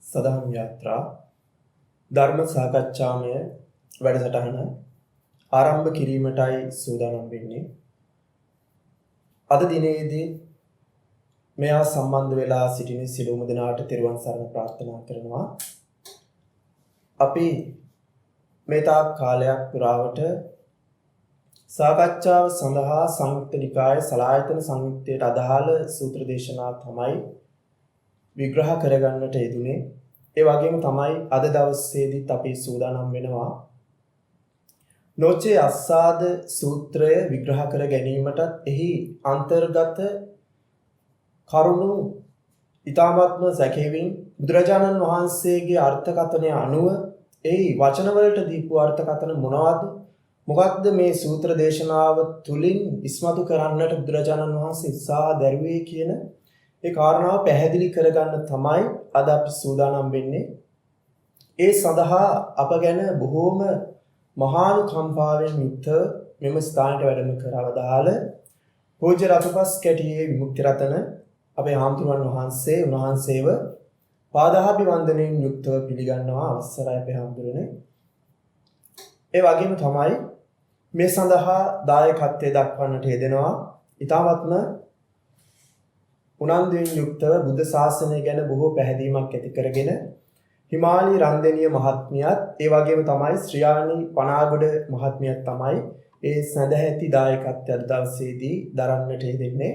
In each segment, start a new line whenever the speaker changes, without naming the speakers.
සදහම් යාත්‍රා ධර්ම සාකච්ඡාමය වැඩසටහන ආරම්භ කිරීමටයි සූදානම් වෙන්නේ. අද දිනේදී මෙයා සම්බන්ධ වෙලා සිටින සිළුම දෙනාට තෙරුවන් සරණ ප්‍රාර්ථනා කරනවා. අපි මේ තාක් කාලයක් පුරාවට සාකච්ඡාව සඳහා සංයුක්ත නිකාය සලායතන සංයුත්තයට අදාළ සූත්‍ර දේශනා තමයි විග්‍රහ කරගන්නට යෙදුනේ. ඒ වගේම තමයි අද දවසේදීත් අපි සූදානම් වෙනවා නොචේ අස්සාද සූත්‍රය විග්‍රහ කර ගැනීමටත් එහි අන්තර්ගත කරුණු ඊ타ත්ම සැකෙමින් බුදුරජාණන් වහන්සේගේ අර්ථකථනය අනුව එහි වචනවලට දීපු අර්ථකථන මොකක්ද මේ සූත්‍ර දේශනාව තුලින් ඉස්මතු කරන්නට බුදුරජාණන් වහන්සේ උත්සාහ දැරුවේ කියන ඒ කාරණාව පැහැදිලි කරගන්න තමයි අද අපි සූදානම් වෙන්නේ. ඒ සඳහා අප ගැන බොහෝම මහානුකම්පාවෙන් යුක්ත මෙම ස්ථානයට වැඩම කරවදාළ පූජ්‍ය රතුපස් කැටියේ විමුක්ති රතන අපේ හාමුදුරුවන් වහන්සේ උන්වහන්සේව පාදාභිවන්දනයෙන් යුක්තව පිළිගන්නවා. අවසරයි අපේ හාමුදුරනේ. ඒ වගේම තමයි මේ සඳහා දායකත්වයේ දක්වන්නට යෙදෙනවා ඊ타ත්ම උනන්දුවෙන් යුක්තව බුද්ධ ශාසනය ගැන බොහෝ පැහැදීමක් ඇති කරගෙන හිමාලි රන්දෙනිය මහත්මියත් ඒ වගේම තමයි ශ්‍රියානි පනාගොඩ මහත්මියත් තමයි ඒ සඳහැති දායකත්වය දවසේදී දරන්නට යෙදෙන්නේ.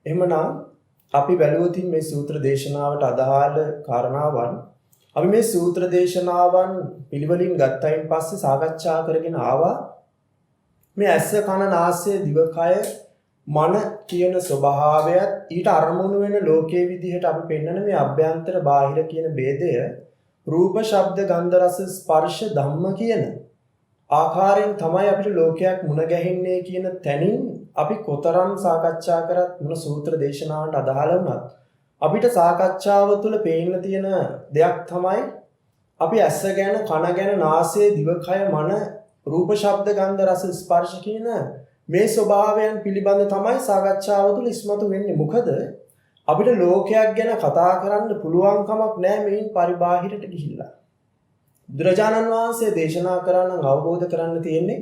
එහෙමනම් අපි බැලුවොත් මේ සූත්‍ර දේශනාවට අදාළ කාරණාවන් අපි මේ සූත්‍ර දේශනාවන් පිළිවෙලින් ගත්තයින් පස්සේ සාකච්ඡා කරගෙන ආවා. මේ ඇස කන නාසය දිවකය මන කියන ස්වභාවයත් ඊට අරමුණු වෙන ලෝකයේ විදිහට අපි පෙන්වන මේ අභ්‍යන්තර බාහිර කියන ભેදය රූප ශබ්ද ගන්ධ රස ස්පර්ශ ධම්ම කියන ආකාරයෙන් තමයි අපිට ලෝකයක් මුණ ගැහින්නේ කියන තැනින් අපි කොතරම් සාකච්ඡා කරත් මොන සූත්‍ර දේශනාවට අදාළ වුණත් අපිට සාකච්ඡාව තුළ පේන්න තියෙන දෙයක් තමයි අපි ඇස ගැන කන ගැන නාසය දිවකය මන රූප ශබ්ද ගන්ධ රස ස්පර්ශ කියන මේ ස්වභාවයන් පිළිබඳ තමයි සාකච්ඡාව තුළ ඉස්මතු වෙන්නේ. මොකද අපිට ලෝකයක් ගැන කතා කරන්න පුළුවන් කමක් නැහැ මේන් පරිබාහිරට ගිහිල්ලා. බුදුරජාණන් වහන්සේ දේශනා කරන අවබෝධ කරන්න තියෙන්නේ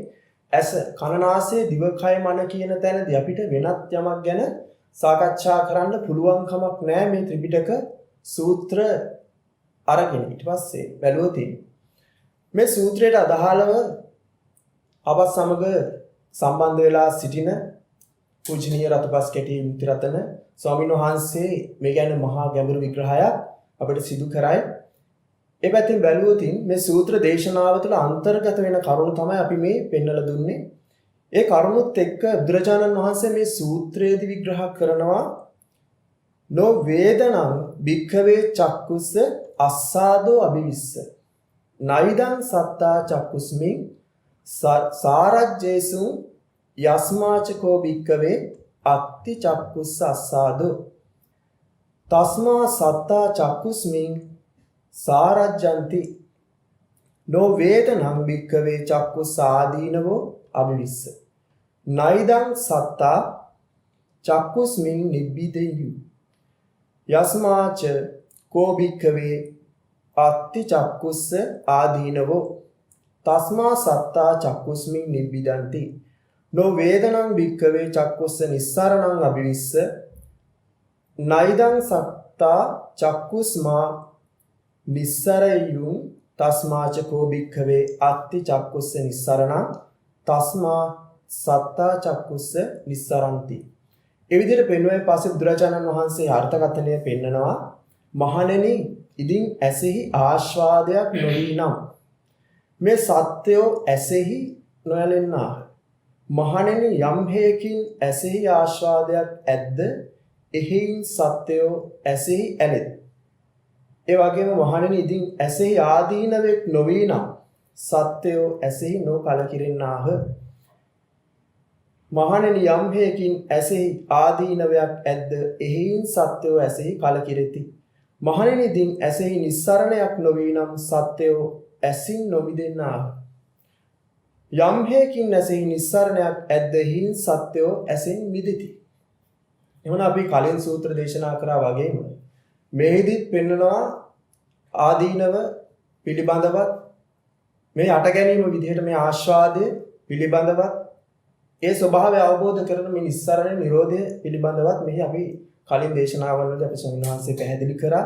ඇස කන නාසය දිවකය මන කියන තැනදී අපිට වෙනත් යමක් ගැන සාකච්ඡා කරන්න පුළුවන් කමක් නැහැ මේ ත්‍රිපිටක සූත්‍ර අරගෙන. ඊට පස්සේ බැලුවොත් මේ සූත්‍රයට අදාළව අප සමග සම්බන්ධ වෙලා සිටින පූජනීය රතුපස් කැටියේ විමුක්ති රතන ස්වාමීන් වහන්සේ මේ ගැන මහා ගැඹුරු විග්‍රහයක් අපිට සිදු කරයි. ඒ පැත්තෙන් බැලුවොත් මේ සූත්‍ර දේශනාව තුළ අන්තර්ගත වෙන කරුණු තමයි අපි මේ පෙන්වලා දුන්නේ. ඒ කරුණුත් එක්ක බුදුරජාණන් වහන්සේ මේ සූත්‍රයේදී විග්‍රහ කරනවා නෝ වේදනං භික්ඛවේ චක්කුස්ස අස්සාදෝ අභිවිස්ස නයිදං සත්තා චක්කුස්මින් සාරජ්ජේසු යස්මාචකෝ භික්ඛවේ අත්ති චක්කුස්ස අස්සාදෝ තස්මා සත්තා චක්කුස්මින් සාරජ්ජಂತಿ නෝ වේදනං භික්ඛවේ චක්කුස්ස ආදීනවෝ අභිවිස්ස නයිදං සත්තා චක්කුස්මින් නිබ්බිදෙය්‍යු යස්මාච කෝ භික්ඛවේ අත්ති චක්කුස්ස ආදීනවෝ තස්මා සත්තා චක්කුස්මින් නිබ්බිදಂತಿ නෝ වේදනං භික්ඛවේ චක්කුස්ස නිස්සරණං අභිවිස්ස නයිදං සත්තා චක්කුස්මා නිස්සරයුං තස්මාච කෝ භික්ඛවේ අත්ති චක්කුස්ස නිස්සරණං තස්මා සත්තා චක්කුස්ස නිස්සරಂತಿ. ඒ විදිහට පෙන්වුවේ පස්සේ බුදුරජාණන් වහන්සේ අර්ථකථනය පෙන්නනවා මහණෙනි ඉදින් ඇසෙහි ආස්වාදයක් නොවී නම් මේ සත්‍යෝ ඇසෙහි නොයැලෙන්නාහ. මහණෙනි යම් හේකින් ඇසෙහි ආස්වාදයක් ඇද්ද එහෙයින් සත්‍යෝ ඇසෙහි ඇලෙත්. ඒ වගේම මහණෙනි ඉදින් ඇසෙහි ආදීනවෙක් නොවී නම් සත්‍යෝ ඇසෙහි නොකලකිරෙන්නාහ. මහණෙනි යම් හේකින් ඇසෙහි ආදීනවයක් ඇද්ද එහෙයින් සත්‍යෝ ඇසෙහි කලකිරෙති. මහණෙනි ඉදින් ඇසෙහි නිස්සරණයක් නොවී නම් සත්‍යෝ ඇසින් නොමිදෙන්නා. යම් හේකින් ඇසෙහි නිස්සරණයක් ඇද්ද හින් සත්‍යෝ ඇසෙන් මිදෙති. එහෙනම් අපි කලින් සූත්‍ර දේශනා කරා වගේම මෙහිදීත් පෙන්වනවා ආදීනව පිළිබඳවත් මේ අට ගැනීම විදිහට මේ ආස්වාදය පිළිබඳවත් ඒ ස්වභාවය අවබෝධ කරන මේ නිස්සරණ නිරෝධය පිළිබඳවත් මෙහි අපි කලින් දේශනාවලදී අපි ස්වාමීන් වහන්සේ පැහැදිලි කරා.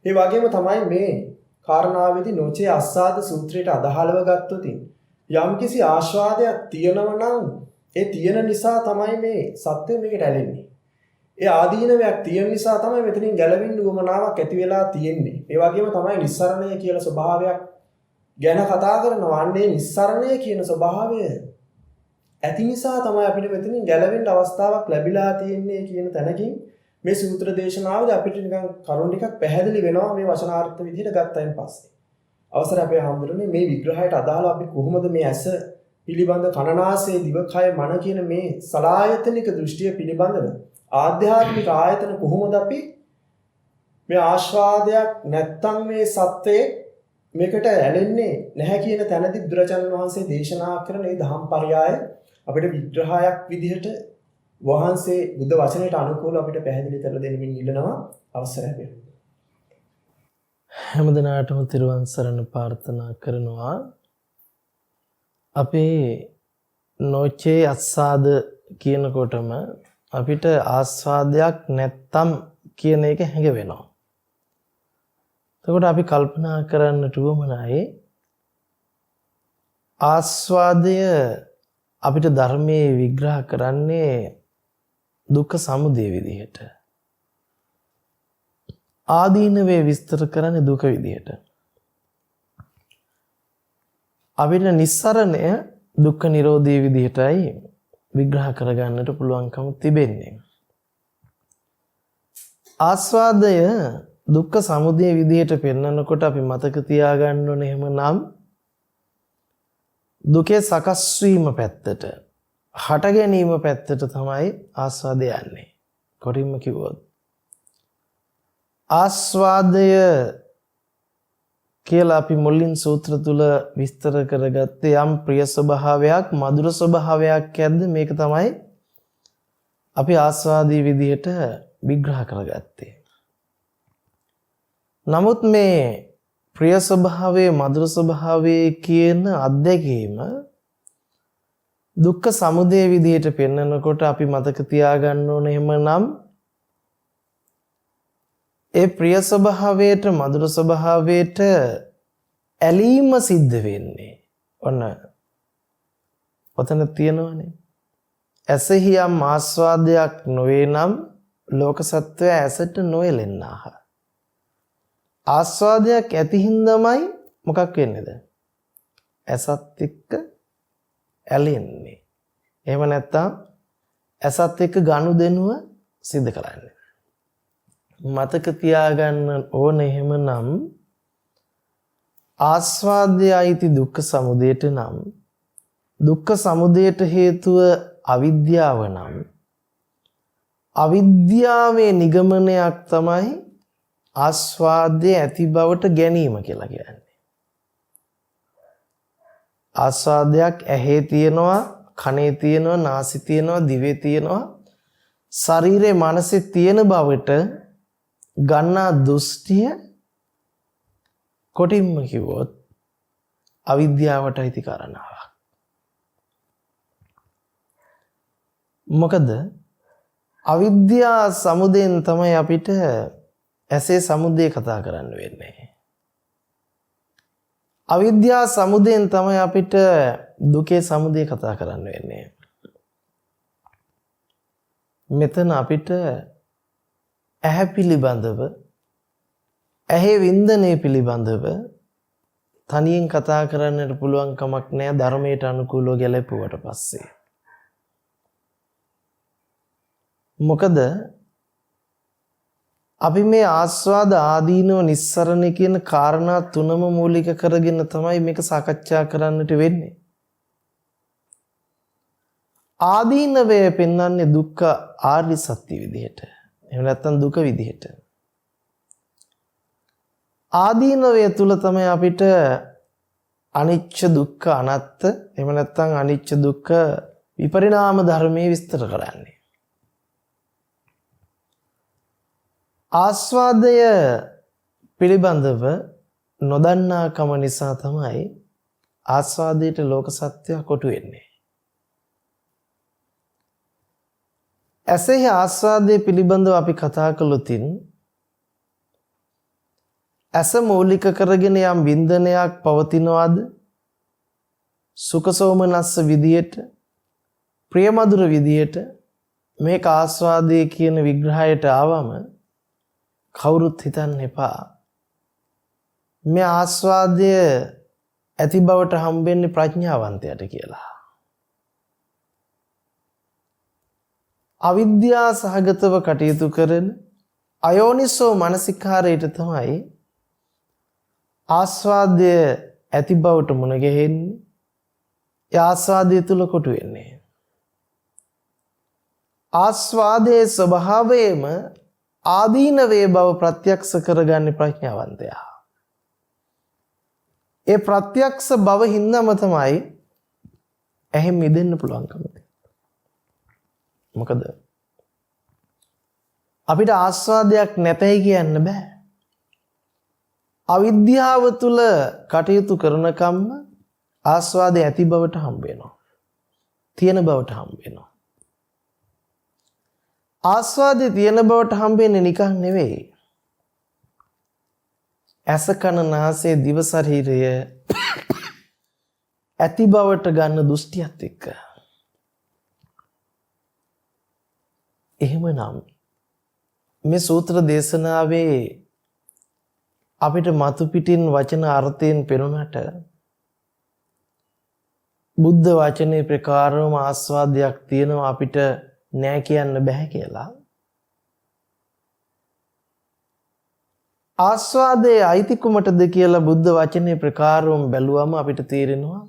ඒ වගේම තමයි මේ කාරණාවේදී නොචේ අස්සාද සූත්‍රයට අදාළව ගත්තොත් යම්කිසි ආස්වාදයක් තියෙනවා නම් ඒ තියෙන නිසා තමයි මේ සත්‍ය මේකට ඇලෙන්නේ. ඒ ආදීනවයක් තියෙන නිසා තමයි මෙතනින් ගැලවෙන්න උවමනාවක් ඇති වෙලා තියෙන්නේ. ඒ වගේම තමයි නිස්සරණය කියලා ස්වභාවයක් ගැන කතා කරනවා. අන්නේ නිස්සරණය කියන ස්වභාවය ඇති නිසා තමයි අපිට මෙතනින් ගැලවෙන්න අවස්ථාවක් ලැබිලා තියෙන්නේ කියන තැනකින් මේ සූත්‍ර දේශනාවේදී අපිට නිකන් කරුණු ටිකක් පැහැදිලි වෙනවා මේ වචනාර්ථ විදිහට ගත්තයින් පස්සේ. අවසර අපේ හඳුරන්නේ මේ විග්‍රහයට අදාළව අපි කොහොමද මේ ඇස පිළිබඳ කනනාසය දිවකය මන කියන මේ සලායතනික දෘෂ්ටිය පිළිබඳව ආධ්‍යාත්මික ආයතන කොහොමද අපි මේ ආස්වාදයක් නැත්තම් මේ සත්‍යයේ මේකට ඇලෙන්නේ නැහැ කියන තැනදී බුදුරජාණන් වහන්සේ දේශනා කරන මේ ධම්ම පරයය අපිට විග්‍රහයක් විදිහට වහන්සේ බුද්ධ වචනයට අනුකූලව අපිට පැහැදිලි කරලා දෙන්නමින් ඉල්ලනවා. අවසරයි අපේ.
හැමදෙනාටම තිරුවන් සරණ ප්‍රාර්ථනා කරනවා. අපේ නොචේ අස්සාද කියනකොටම අපිට ආස්වාදයක් නැත්තම් කියන එක හැඟවෙනවා. එතකොට අපි කල්පනා කරන්නට උවමනයි ආස්වාදය අපිට ධර්මයේ විග්‍රහ කරන්නේ දුක්ඛ සමුදය විදිහට. ආදීනවේ විස්තර කරන්නේ දුක විදිහට. අපිට නිස්සරණය දුක්ඛ නිරෝධී විදිහටයි විග්‍රහ කරගන්නට පුළුවන්කම තිබෙන්නේ. ආස්වාදය දුක්ඛ සමුදය විදිහට පෙන්වනකොට අපි මතක තියාගන්න ඕනේ එහෙමනම් දුකේ සකස් වීම පැත්තට, හට ගැනීම පැත්තට තමයි ආස්වාදය යන්නේ. කොටින්ම කිව්වොත් ආස්වාදය කියලා අපි මුලින් සූත්‍ර තුල විස්තර කරගත්තේ යම් ප්‍රිය ස්වභාවයක්, මధుර ස්වභාවයක් ඇද්ද මේක තමයි අපි ආස්වාදී විදිහට විග්‍රහ කරගත්තේ. නමුත් මේ ප්‍රිය ස්වභාවයේ, මధుර ස්වභාවයේ කියන අත්දැකීම දුක්ඛ සමුදය විදිහට පෙන්වනකොට අපි මතක තියාගන්න ඕනේ එහෙමනම් ඒ ප්‍රිය ස්වභාවයට, මధుර ස්වභාවයට ඇලීම සිද්ධ වෙන්නේ. ඔන්න ඔතන තියෙනවනේ. ඇසෙහි යම් ආස්වාදයක් නොවේ නම් ලෝක සත්වය ඇසට නොයැලෙන්නාහ. ආස්වාදයක් ඇති හින්දාමයි මොකක් වෙන්නේද? ඇසත් එක්ක ඇලෙන්නේ. එහෙම නැත්නම් ඇසත් එක්ක ගනුදෙනුව සිද්ධ කරන්නේ. මතක තියාගන්න ඕනේ එහෙමනම් ආස්වාදයයිති දුක්ඛ සමුදයට නම් දුක්ඛ සමුදයට හේතුව අවිද්‍යාව නම් අවිද්‍යාවේ නිගමනයක් තමයි ආස්වාදයේ ඇති බවට ගැනීම කියලා කියන්නේ. ආස්වාදයක් ඇහි තියෙනවා, කනේ තියෙනවා, නාසයේ තියෙනවා, දිවේ තියෙනවා, ශරීරේ මනසේ තියෙන බවට ගන්නා දෘෂ්ටිය කොටින්ම කිව්වොත් අවිද්‍යාවට අයිති කරනවා. මොකද අවිද්‍යා සමුදයෙන් තමයි අපිට ඇසේ සමුදය කතා කරන්න වෙන්නේ. අවිද්‍යා සමුදයෙන් තමයි අපිට දුකේ සමුදය කතා කරන්න වෙන්නේ. මෙතන අපිට ඇහැ පිළිබඳව, ඇහි වින්දනය පිළිබඳව තනියෙන් කතා කරන්නට පුළුවන් කමක් නැහැ ධර්මයට අනුකූලව ගැලපුවට පස්සේ. මොකද අපි මේ ආස්වාද ආදීනව නිස්සරණ කියන කාරණා තුනම මූලික කරගෙන තමයි මේක සාකච්ඡා කරන්නට වෙන්නේ. ආදීනවය පෙන්වන්නේ දුක්ඛ ආර්ය සත්‍ය විදිහට. එහෙම නැත්නම් දුක විදිහට. ආදීනවය තුල තමයි අපිට අනිච්ච දුක්ඛ අනාත්ත එහෙම නැත්නම් අනිච්ච දුක්ඛ විපරිණාම ධර්මයේ විස්තර කරන්නේ. ආස්වාදය පිළිබඳව නොදන්නාකම නිසා තමයි ආස්වාදයට ලෝක සත්‍යය කොටු වෙන්නේ. ඇසෙහි ආස්වාදය පිළිබඳව අපි කතා කළොතින් ඇස මූලික කරගෙන යම් වින්දනයක් පවතිනවාද සුඛ සෝමනස්ස විදියට ප්‍රියමధుර විදියට මේක ආස්වාදයේ කියන විග්‍රහයට ආවම කවුරුත් හිතන්න එපා මේ ආස්වාදය ඇති බවට හම්බෙන්නේ ප්‍රඥාවන්තයට කියලා. අවිද්‍යා සහගතව කටයුතු කරන අයෝනිසෝ මනසිකාරයට තමයි ආස්වාදය ඇති බවට මුණ ගැහෙන්නේ. ඒ ආස්වාදය තුල කොටු වෙන්නේ. ආස්වාදයේ ස්වභාවයම ආදීනවේ බව ප්‍රත්‍යක්ෂ කරගන්නේ ප්‍රඥාවන්තයා. ඒ ප්‍රත්‍යක්ෂ බව හින්දාම තමයි එහෙම මිදෙන්න පුළුවන්කම තියෙන්නේ. මොකද අපිට ආස්වාදයක් නැතයි කියන්න බෑ. අවිද්‍යාව තුල කටයුතු කරනකම් ආස්වාදය ඇති බවට හම්බ වෙනවා. තියෙන බවට හම්බ වෙනවා. ආස්වාදය තියෙන බවට හම්බ වෙන්නේ නිකන් නෙවෙයි. ඇස කන නාසය දිව ශරීරය ඇති බවට ගන්න දෘෂ්ටියත් එක්ක. එහෙමනම් මේ සූත්‍ර දේශනාවේ අපිට මතු පිටින් වචන අර්ථයෙන් පෙනුනට බුද්ධ වචනේ ප්‍රකාරවම ආස්වාදයක් තියෙනවා අපිට නෑ කියන්න බෑ කියලා. ආස්වාදයේ අයිති කුමටද කියලා බුද්ධ වචනේ ප්‍රකාරවම බැලුවම අපිට තේරෙනවා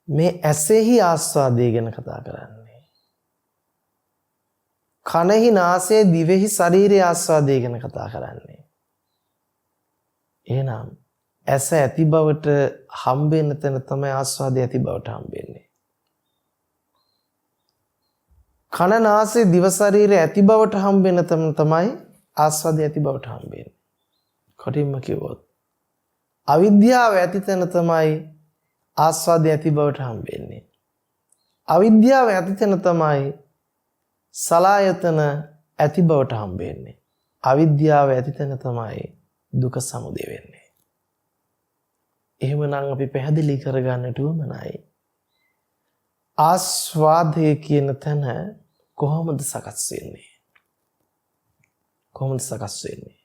මේ ඇසෙහි ආස්වාදය ගැන කතා කරන්නේ. කනෙහි නාසයේ දිවෙහි ශරීරයේ ආස්වාදය ගැන කතා කරන්නේ. එහෙනම් ඇස ඇති බවට හම්බෙන්න තැන තමයි ආස්වාදය ඇති බවට හම්බෙන්නේ. කන නාසයේ දිව ශරීරය ඇති බවට හම්බෙන්න තැන තමයි ආස්වාදය ඇති බවට හම්බෙන්නේ. කොටින්ම කිව්වොත් අවිද්‍යාව ඇති තැන තමයි ආස්වාදය ඇති බවට හම්බෙන්නේ. අවිද්‍යාව ඇති තැන තමයි සලායතන ඇති බවට හම්බෙන්නේ. අවිද්‍යාව ඇති තැන තමයි දුක සමුදය වෙන්නේ. එහෙමනම් අපි පැහැදිලි කරගන්නට උවමනයි. ආස්වාදය කියන තැන කොහොමද සකස් වෙන්නේ? කොහොමද සකස් වෙන්නේ?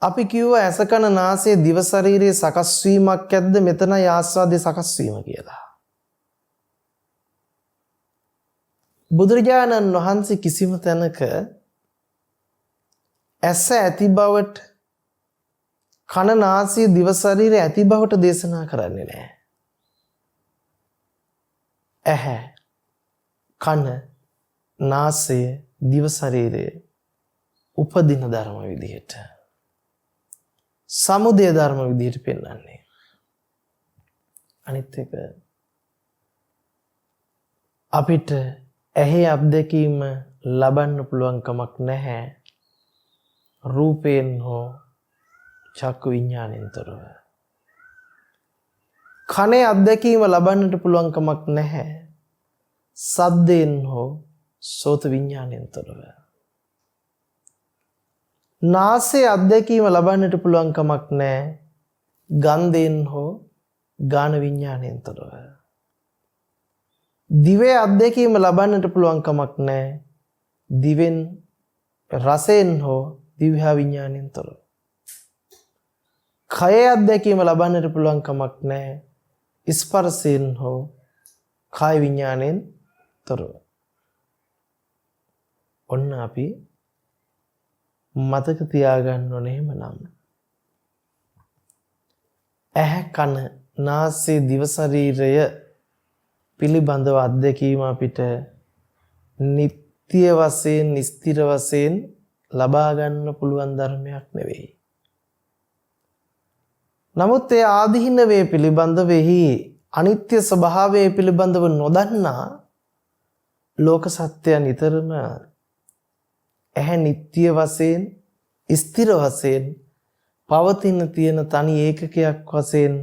අපි කිව්වා ඇස කන නාසය දිව ශරීරයේ සකස් වීමක් ඇද්ද මෙතනයි ආස්වාදයේ සකස් වීම කියලා. බුදුරජාණන් වහන්සේ කිසිම තැනක ඇස ඇති බවට කන නාසය දිව ශරීරය ඇති බවට දේශනා කරන්නේ නැහැ. ඇහැ කන නාසය දිව ශරීරය උපදින ධර්ම විදිහට සමුදය ධර්ම විදිහට පෙන්වන්නේ. අනිත් එක අපිට ඇහි අත්දැකීම ලබන්න පුළුවන් කමක් නැහැ රූපයෙන් හෝ චක්කු විඥාණයෙන් තොරව. කනේ අත්දැකීම ලබන්නට පුළුවන් කමක් නැහැ සද්දයෙන් හෝ සෝත විඥාණයෙන් තොරව. නාසයේ අත්දැකීම ලබන්නට පුළුවන් කමක් නැහැ ගන්ධයෙන් හෝ ගාන විඥාණයෙන් තොරව. දිවේ අත්දැකීම ලබන්නට පුළුවන් කමක් නැහැ දිවෙන් රසයෙන් හෝ දිවහා විඥාණයෙන් තොරව. කය අත්දැකීම ලබන්නට පුළුවන් කමක් නැහැ ස්පර්ශයෙන් හෝ කාය විඥාණයෙන් තොරව. ඔන්න අපි මතක තියාගන්න ඕනේ එහෙමනම් ඇහැ කන නාසය දිව ශරීරය පිළිබඳව අත්දැකීම අපිට නිත්‍ය වශයෙන් ස්ථිර වශයෙන් ලබා ගන්න පුළුවන් ධර්මයක් නෙවෙයි. නමුත් ඒ ආදීනවේ පිළිබඳවෙහි අනිත්‍ය ස්වභාවය පිළිබඳව නොදන්නා ලෝක සත්‍යය නිතරම ඇහැ නිට්ටය වශයෙන් ස්ථිර වශයෙන් පවතින තියෙන තනි ඒකකයක් වශයෙන්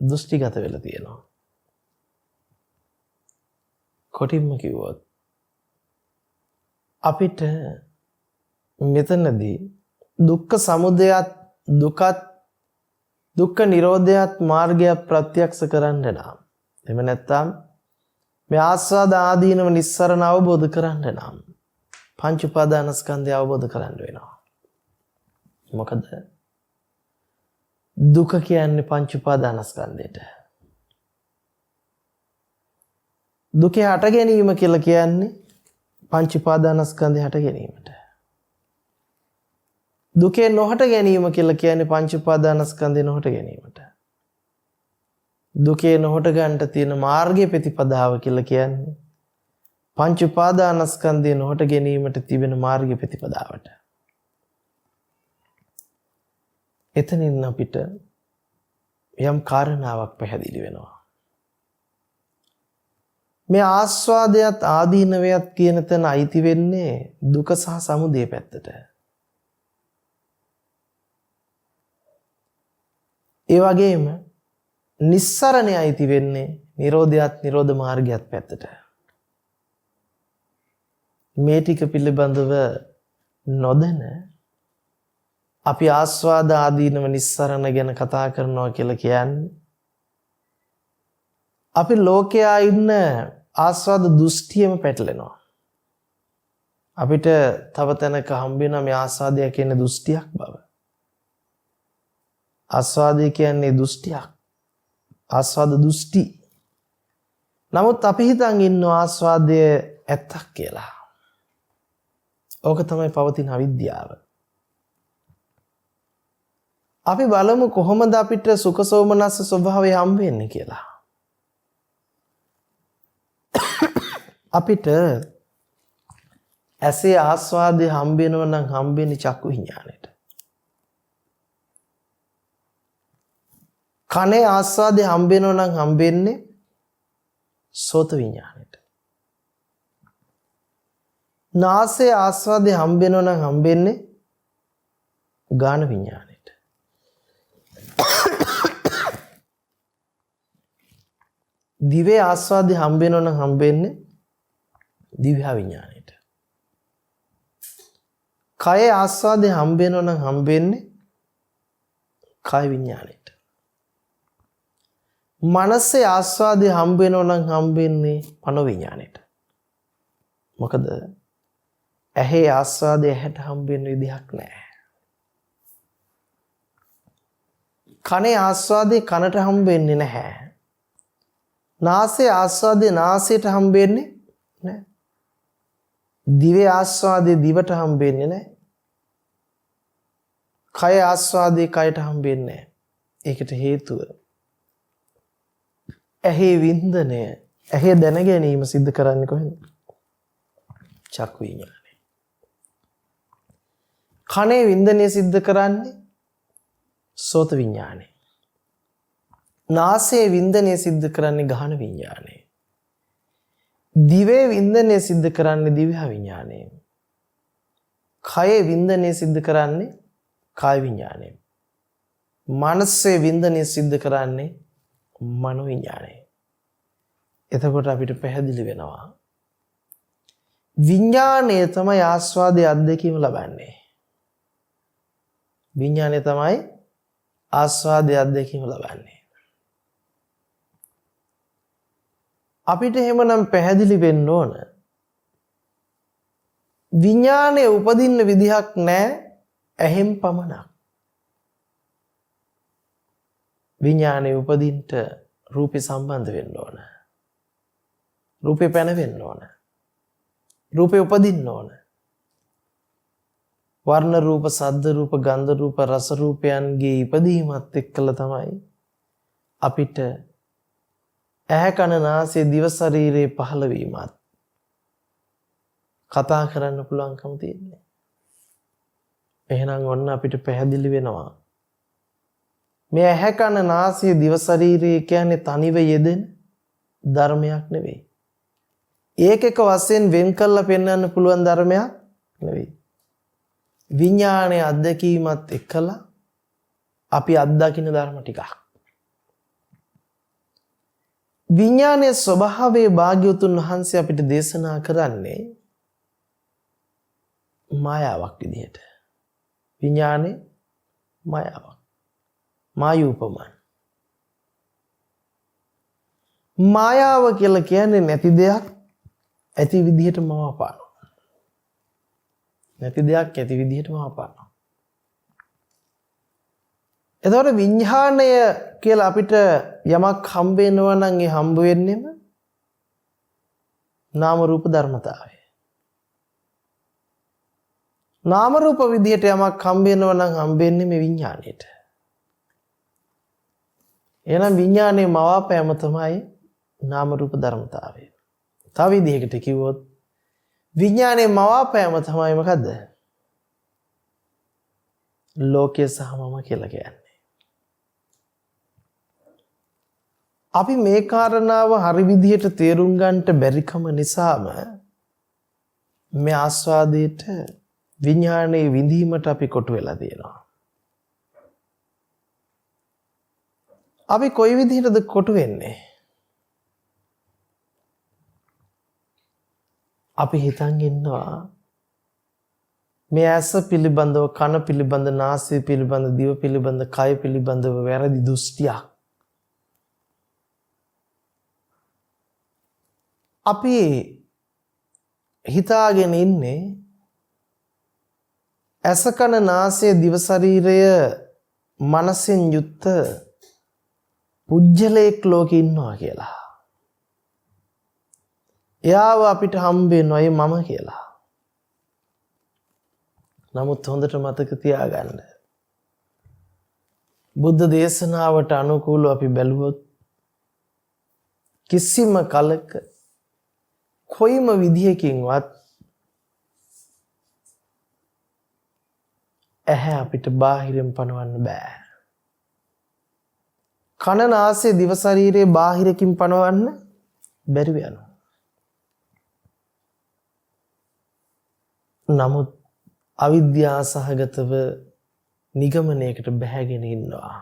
දෘෂ්ටිගත වෙලා තියෙනවා. කොටින්ම කිව්වොත් අපිට මෙතනදී දුක්ඛ සමුදයත් දුක්ඛ නිරෝධයත් මාර්ගය ප්‍රත්‍යක්ෂ කරන්න නම් එහෙම නැත්නම් මේ ආස්වාද ආදීනව නිස්සරණ අවබෝධ කරන්න නම් පංච උපාදානස්කන්ධය අවබෝධ කරන්න වෙනවා. මොකද දුක කියන්නේ පංච උපාදානස්කන්ධයට. දුකේ හට ගැනීම කියලා කියන්නේ පංච උපාදානස්කන්ධය හට ගැනීමට. දුකේ නොහට ගැනීම කියලා කියන්නේ පංච උපාදානස්කන්ධය නොහට ගැනීමට. දුකේ නොහට ගන්නට තියෙන මාර්ගයේ ප්‍රතිපදාව කියලා කියන්නේ පංච උපාදානස්කන්ධය නොහට ගැනීමට තිබෙන මාර්ගයේ ප්‍රතිපදාවට. එතනින් අපිට යම් කාරණාවක් පැහැදිලි වෙනවා. මේ ආස්වාදයත් ආදීනවයත් කියන තැන අයිති වෙන්නේ දුක සහ සමුදය පැත්තට. ඒ වගේම නිස්සරණය අයිති වෙන්නේ නිරෝධයත් නිරෝධ මාර්ගයත් පැත්තට. මේ ටික පිළිබඳව නොදැන අපි ආස්වාද ආදීනව නිස්සරණ ගැන කතා කරනවා කියලා කියන්නේ අපි ලෝකයා ඉන්න ආස්වාද දෘෂ්ටියම පැටලෙනවා. අපිට තව තැනක හම්බ වෙනවා මේ ආස්වාදය කියන්නේ දෘෂ්ටියක් බව. ආස්වාදය කියන්නේ දෘෂ්ටියක්. ආස්වාද දෘෂ්ටි. නමුත් අපි හිතන් ඉන්නවා ආස්වාදය ඇත්තක් කියලා. ඕක තමයි පවතින අවිද්‍යාව. අපි බලමු කොහොමද අපිට සුඛ සෝමනස්ස ස්වභාවය හම්බ වෙන්නේ කියලා. අපිට ඇසේ ආස්වාදය හම්බ වෙනව නම් හම්බ වෙන්නේ චක්කු විඥාණයට. කනේ ආස්වාදය හම්බ වෙනව නම් හම්බ වෙන්නේ සෝත විඥාණයට. නාසයේ ආස්වාදය හම්බ වෙනව නම් හම්බ වෙන්නේ ගාන විඥාණයට. දිවේ ආස්වාදය හම්බ වෙනව නම් හම්බ වෙන්නේ දිව්‍යා විඥාණයට. කයේ ආස්වාදය හම්බ වෙනව නම් හම්බ වෙන්නේ කාය විඥාණයට. මනසේ ආස්වාදය හම්බ වෙනව නම් හම්බ වෙන්නේ මනෝ විඥාණයට. මොකද ඇහි ආස්වාදය ඇහැට හම්බ වෙන විදිහක් නැහැ. කනේ ආස්වාදය කනට හම්බ වෙන්නේ නැහැ. නාසයේ ආස්වාදය නාසයට හම්බ වෙන්නේ නැහැ. දිවේ ආස්වාදය දිවට හම්බ වෙන්නේ නැහැ. කය ආස්වාදය කයට හම්බ වෙන්නේ නැහැ. ඒකට හේතුව ඇහි වින්දනය, ඇහි දැන ගැනීම සිද්ධ කරන්නේ කොහෙන්ද? චක්කු විඥානය. කනේ වින්දනය සිද්ධ කරන්නේ සෝත විඥානය. නාසයේ වින්දනය සිද්ධ කරන්නේ ගහන විඥානය. දිවේ වින්දනය සිද්ධ කරන්නේ දිව්‍යා විඥානය. කයේ වින්දනය සිද්ධ කරන්නේ කාය විඥානය. මනසේ වින්දනය සිද්ධ කරන්නේ මනෝ විඥානය. එතකොට අපිට පැහැදිලි වෙනවා විඥානය තමයි ආස්වාදයේ අත්දැකීම ලබන්නේ. විඥානය තමයි ආස්වාදයේ අත්දැකීම ලබන්නේ. අපිට එහෙමනම් පැහැදිලි වෙන්න ඕන විඥානය උපදින්න විදිහක් නැහැ ඇහෙන් පමණක්. විඥානය උපදින්නට රූපේ සම්බන්ධ වෙන්න ඕන. රූපේ පැනවෙන්න ඕන. රූපේ උපදින්න ඕන. වර්ණ රූප, සද්ද රූප, ගන්ධ රූප, රස රූපයන්ගේ ඉපදීමත් එක්කලා තමයි අපිට ඇහැ කන නාසය දිව ශරීරයේ පහළ වීමත් කතා කරන්න පුළුවන්කම තියෙන්නේ. එහෙනම් ඔන්න අපිට පැහැදිලි වෙනවා මේ ඇහැ කන නාසය දිව ශරීරය කියන්නේ තනිව යෙදෙන ධර්මයක් නෙවෙයි. ඒක එක වශයෙන් වෙන් කරලා පෙන්වන්න පුළුවන් ධර්මයක් නෙවෙයි. විඥානයේ අත්දැකීමත් එක්කලා අපි අත්දකින්න ධර්ම ටිකක්. විඥානයේ ස්වභාවයේ භාග්‍යවතුන් වහන්සේ අපිට දේශනා කරන්නේ මායාවක් විදිහට. විඥානේ මායාවක්. මායූපමයි. මායාව කියලා කියන්නේ නැති දෙයක් ඇති විදිහට මවාපානවා. නැති දෙයක් ඇති විදිහට මවාපානවා. එතකොට විඥාණය කියලා අපිට යමක් හම්බ වෙනවා නම් ඒ හම්බ වෙන්නේම නාම රූප ධර්මතාවය. නාම රූප විදිහට යමක් හම්බ වෙනවා නම් හම්බ වෙන්නේ මේ විඥාණයට. එහෙනම් විඥානයේ මවාපෑම තමයි නාම රූප ධර්මතාවය. තව විදිහකට කිව්වොත් විඥානයේ මවාපෑම තමයි මොකද්ද? ලෝකයේ සහ මම කියලා කියන්නේ. අපි මේ කාරණාව හරි විදිහට තේරුම් ගන්නට බැරිකම නිසාම මේ ආස්වාදයට විඥානයේ විඳීමට අපි කොටු වෙලා තියෙනවා. අපි කොයි විදිහටද කොටු වෙන්නේ? අපි හිතන් ඉන්නවා මේ ඇස පිළිබඳව, කන පිළිබඳ, නාසය පිළිබඳ, දිව පිළිබඳ, කය පිළිබඳව වැරදි දෘෂ්ටියක්. අපි හිතාගෙන ඉන්නේ ඇස කන නාසය දිව ශරීරය මනසෙන් යුක්ත පුජ්‍යලයක් ලෝකෙ ඉන්නවා කියලා. එයාව අපිට හම්බ වෙනවා මම කියලා. නමුත් හොඳට මතක තියාගන්න. බුද්ධ දේශනාවට අනුකූලව අපි බැලුවොත් කිසිම කලක කොයිම විදියකින්වත් ඇහැ අපිට බාහිරින් පනවන්න බෑ. කන නාසය දිව ශරීරයේ බාහිරකින් පනවන්න බැරි වෙනවා. නමුත් අවිද්‍යාව සහගතව නිගමනයකට බැහැගෙන ඉන්නවා.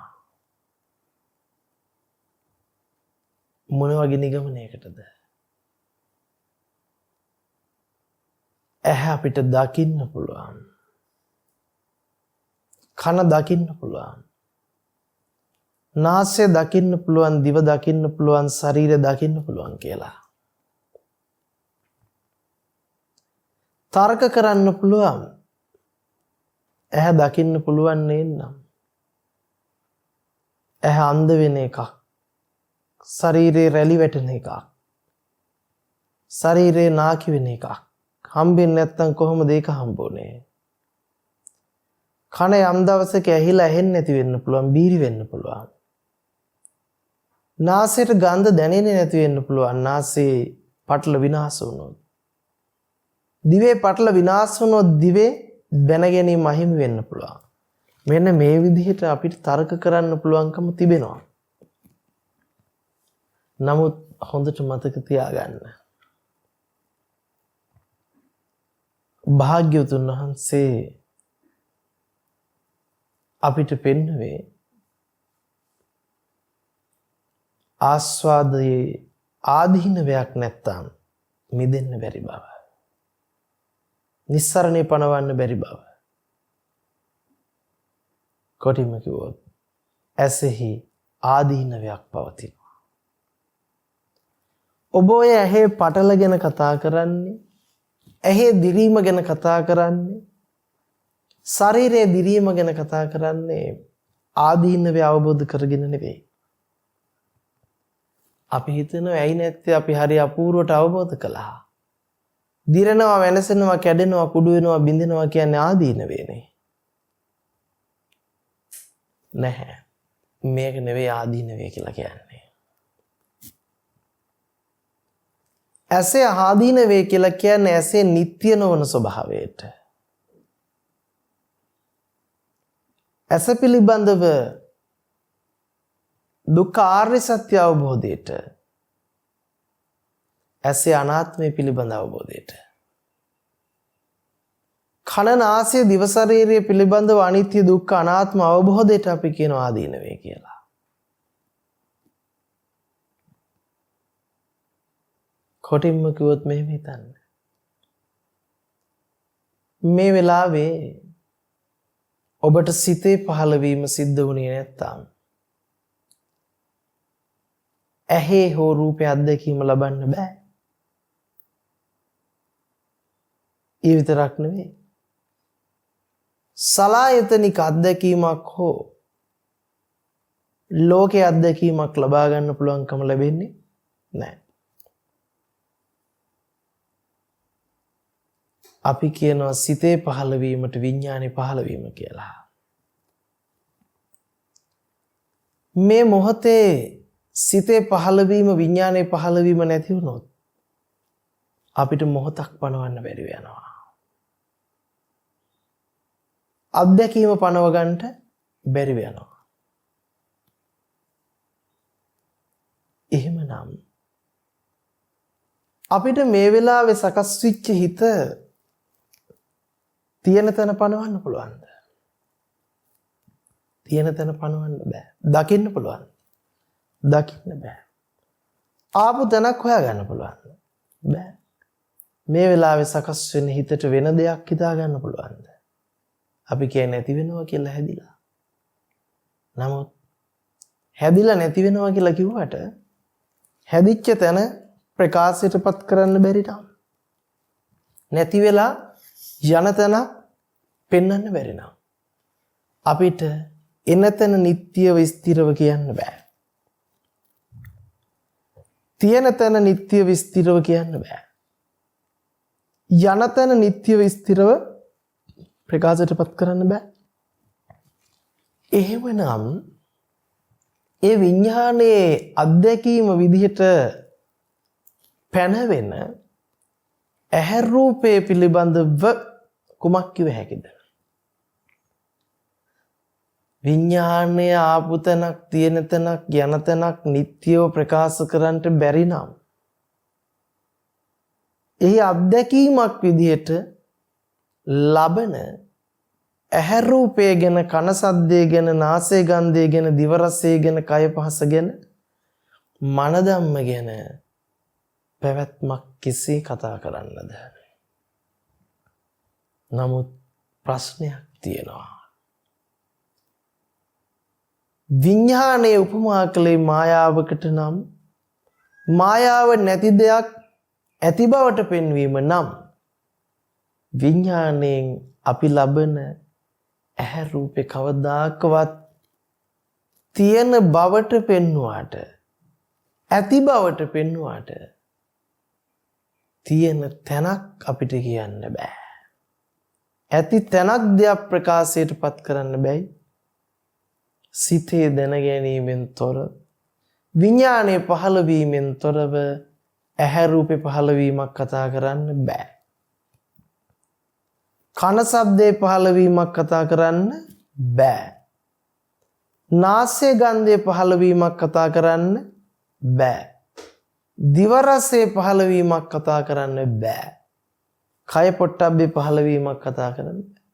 මොන වගේ නිගමනයකටද? ඇහැ අපිට දකින්න පුළුවන්. කන දකින්න පුළුවන්. නාසය දකින්න පුළුවන්, දිව දකින්න පුළුවන්, ශරීරය දකින්න පුළුවන් කියලා. තර්ක කරන්න පුළුවන්. ඇහැ දකින්න පුළුවන් නේනම්. ඇහැ අන්ධ වෙන එකක්. ශරීරේ රැලි වැටෙන එකක්. ශරීරේ නාකි වෙන එකක්. හම්බෙන්නේ නැත්නම් කොහොමද ඒක හම්බුනේ? කන යම් දවසක ඇහිලා ඇහෙන්නේ නැති වෙන්න පුළුවන්, බීරි වෙන්න පුළුවන්. නාසයට ගඳ දැනෙන්නේ නැති වෙන්න පුළුවන්, නාසයේ පටල විනාශ වුණොත්. දිවේ පටල විනාශ වුණොත් දිවේ දැන ගැනීම අහිමි වෙන්න පුළුවන්. මෙන්න මේ විදිහට අපිට තර්ක කරන්න පුළුවන්කම තිබෙනවා. නමුත් හොඳට මතක තියාගන්න. භාග්‍යවතුන් වහන්සේ අපිට පෙන්වුවේ ආස්වාදයේ ආදීනවයක් නැත්තම් මිදෙන්න බැරි බව. නිස්සරණේ පණවන්න බැරි බව. කොටිම කිව්වොත් ඇසෙහි ආදීනවයක් පවතිනවා. ඔබ ඔය ඇහි පටල ගැන කතා කරන්නේ, ඇහි දිරීම ගැන කතා කරන්නේ, ශරීරයේ දිරීම ගැන කතා කරන්නේ ආදීනවේ අවබෝධ කරගෙන නෙවෙයි. අපි හිතනවා ඇයි නැත්තේ අපි හරි අපූර්වට අවබෝධ කළා. දිරනවා, වෙනසෙනවා, කැඩෙනවා, කුඩු වෙනවා, බිඳෙනවා කියන්නේ ආදීනවේනේ. නැහැ. මේක නෙවෙයි ආදීනවේ කියලා කියන්නේ. ඇසේ ආදීනවේ කියලා කියන්නේ ඇසේ නිට්ටය නොවන ස්වභාවයට. ඇස පිළිබඳව දුක්ඛ ආර්ය සත්‍ය අවබෝධයට, ඇසේ අනාත්මය පිළිබඳ අවබෝධයට, කන නාසය දිව ශරීරය පිළිබඳව අනිත්‍ය දුක්ඛ අනාත්ම අවබෝධයට අපි කියනවා ආදීනවේ කියලා. කොටින්ම කිව්වොත් මෙහෙම හිතන්න. මේ වෙලාවේ ඔබට සිතේ පහළවීම සිද්ධ වුණේ නැත්තම් ඇහි හෝ රූපේ අත්දැකීම ලබන්න බෑ. ඒ විතරක් නෙවෙයි. සලායතනික අත්දැකීමක් හෝ ලෝකයේ අත්දැකීමක් ලබා ගන්න පුළුවන්කම ලැබෙන්නේ නැහැ. අපි කියනවා සිතේ පහළවීමට විඥානේ පහළවීම කියලා. මේ මොහොතේ සිතේ පහළවීම විඥානේ පහළවීම නැති වුණොත් අපිට මොහොතක් පණවන්න බැරි වෙනවා. අත්දැකීම පණව ගන්නට බැරි වෙනවා. එහෙමනම් අපිට මේ වෙලාවේ සකස් වෙච්ච හිත තියෙන තැන පණවන්න පුළුවන්ද? තියෙන තැන පණවන්න බෑ. දකින්න පුළුවන්. දකින්න බෑ. ආපු තැනක් හොයාගන්න පුළුවන්. බෑ. මේ වෙලාවේ සකස් වෙන හිතට වෙන දෙයක් හිතා ගන්න පුළුවන්ද? අපි කියන්නේ නැති වෙනවා කියලා හැදිලා. නමුත් හැදිලා නැති වෙනවා කියලා කිව්වට හැදිච්ච තැන ප්‍රකාශයටපත් කරන්න බැරි නම් නැති වෙලා යන තැන පෙන්වන්න බැරි නම් අපිට එන තැන නිට්ටියව ස්ථිරව කියන්න බෑ. තියෙන තැන නිට්ටියව ස්ථිරව කියන්න බෑ. යන තැන නිට්ටියව ස්ථිරව ප්‍රකාශයටපත් කරන්න බෑ. එහෙමනම් ඒ විඥානයේ අත්දැකීම විදිහට පැනවෙන ඇහැ රූපේ පිළිබඳව කුමක් කිව හැකිද? විඥානය ආපු තැනක් තියෙන තැනක් යන තැනක් නිට්ටියව ප්‍රකාශ කරන්නට බැරි නම් එහි අත්දැකීමක් විදිහට ලබන ඇහැ රූපය ගැන, කන සද්දය ගැන, නාසය ගන්ධය ගැන, දිව රසය ගැන, කය පහස ගැන, මන ධම්ම ගැන පැවැත්මක් කෙසේ කතා කරන්නද? නමුත් ප්‍රශ්නයක් තියෙනවා. විඥානයේ උපමා කළේ මායාවකට නම් මායාව නැති දෙයක් ඇති බවට පෙන්වීම නම් විඥාණයෙන් අපි ලබන ඇහැ රූපේ කවදාකවත් තියෙන බවට පෙන්වුවාට, ඇති බවට පෙන්වුවාට තියෙන තැනක් අපිට කියන්න බෑ. ඇති තැනක් දෙයක් ප්‍රකාශයටපත් කරන්න බැයි. සිතේ දැන ගැනීමෙන් තොර, විඥානයේ පහළවීමෙන් තොරව ඇහැ රූපේ පහළවීමක් කතා කරන්න බෑ. කන ශබ්දේ පහළවීමක් කතා කරන්න බෑ. නාසයේ ගන්ධයේ පහළවීමක් කතා කරන්න බෑ. දිව රසයේ පහළවීමක් කතා කරන්න බෑ. කය පොට්ටබ්බේ පහළවීමක් කතා කරන්න බෑ.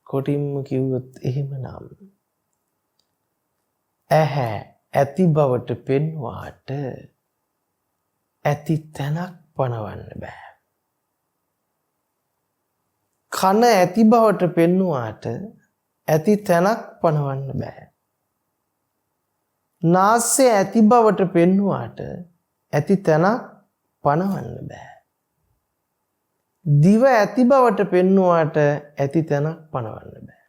කොටින්ම කිව්වොත් එහෙමනම් ඇහැ ඇති බවට පෙන්වාට ඇති තැනක් පනවන්න බෑ. කන ඇති බවට පෙන්වාට ඇති තැනක් පනවන්න බෑ. නාසය ඇති බවට පෙන්වාට ඇති තැනක් පනවන්න බෑ. දිව ඇති බවට පෙන්වාට ඇති තැනක් පනවන්න බෑ.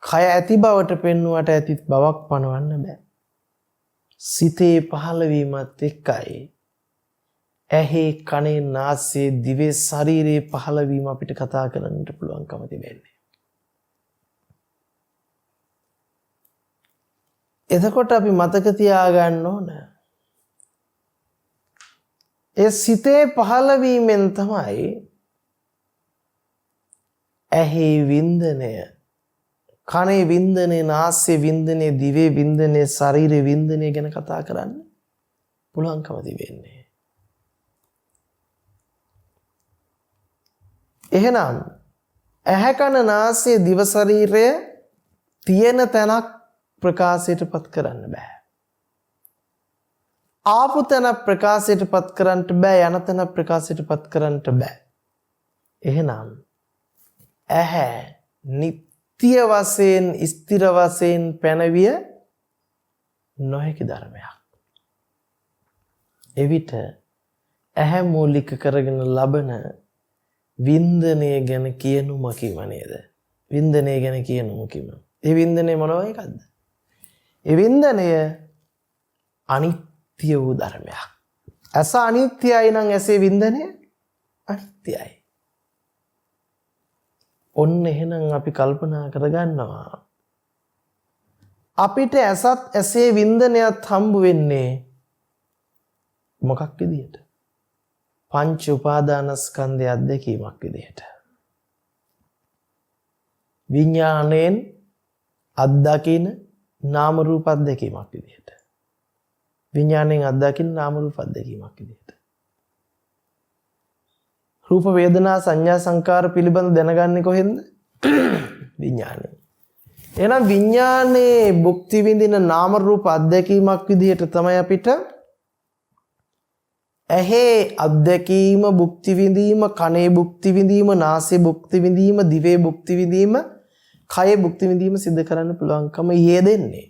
කය ඇති බවට පෙන්වාට ඇති බවක් පනවන්න බෑ. සිතේ පහළවීමත් එක්කයි ඇහි, කනේ, නාසයේ, දිවේ, ශරීරයේ පහළවීම අපිට කතා කරන්නට පුළුවන්කම තිබෙන්නේ. එතකොට අපි මතක තියාගන්න ඕන ඒ සිතේ පහළවීමෙන් තමයි ඇහි වින්දනය, කනේ වින්දනේ, නාසයේ වින්දනේ, දිවේ වින්දනේ, ශරීරයේ වින්දනේ ගැන කතා කරන්න පුළුවන්කම තිබෙන්නේ. එහෙනම් ඇහැ කන නාසය දිව ශරීරය තියෙන තැනක් ප්‍රකාශයටපත් කරන්න බෑ. ආපු තැන ප්‍රකාශයටපත් කරන්න බෑ, යන තැන ප්‍රකාශයටපත් කරන්න බෑ. එහෙනම් ඇහැ නිත්‍ය වශයෙන් ස්ථිර වශයෙන් පැනවිය නොහැකි ධර්මයක්. එවිට ඇහැ මූලික කරගෙන ලබන වින්දනය ගැන කියනුම කිම නේද? වින්දනය ගැන කියනුම කිම. ඒ වින්දනය මොනවා එකක්ද? ඒ වින්දනය අනිත්‍ය වූ ධර්මයක්. ඇස අනිත්‍යයි නම් ඇසේ වින්දනය අනිත්‍යයි. ඔන්න එහෙනම් අපි කල්පනා කරගන්නවා අපිට ඇසත් ඇසේ වින්දනයත් හම්බ වෙන්නේ මොකක් විදියට? පංච උපාදානස්කන්ධය අත්දැකීමක් විදියට. විඥාණයෙන් අත්දකින නාම රූප අත්දැකීමක් විදියට. විඥාණයෙන් අත්දකින නාම රූප අත්දැකීමක් විදියට. රූප වේදනා සංඥා සංකාර පිළිබඳ දැනගන්නේ කොහෙන්ද? විඥාණයෙන්. එහෙනම් විඥානයේ භුක්ති විඳින නාම රූප අත්දැකීමක් විදියට තමයි අපිට ඇහි අත්දැකීම භුක්ති විඳීම, කනේ භුක්ති විඳීම, නාසයේ භුක්ති විඳීම, දිවේ භුක්ති විඳීම, කයේ භුක්ති විඳීම සිද්ධ කරන්න පුළුවන්කම යෙදෙන්නේ.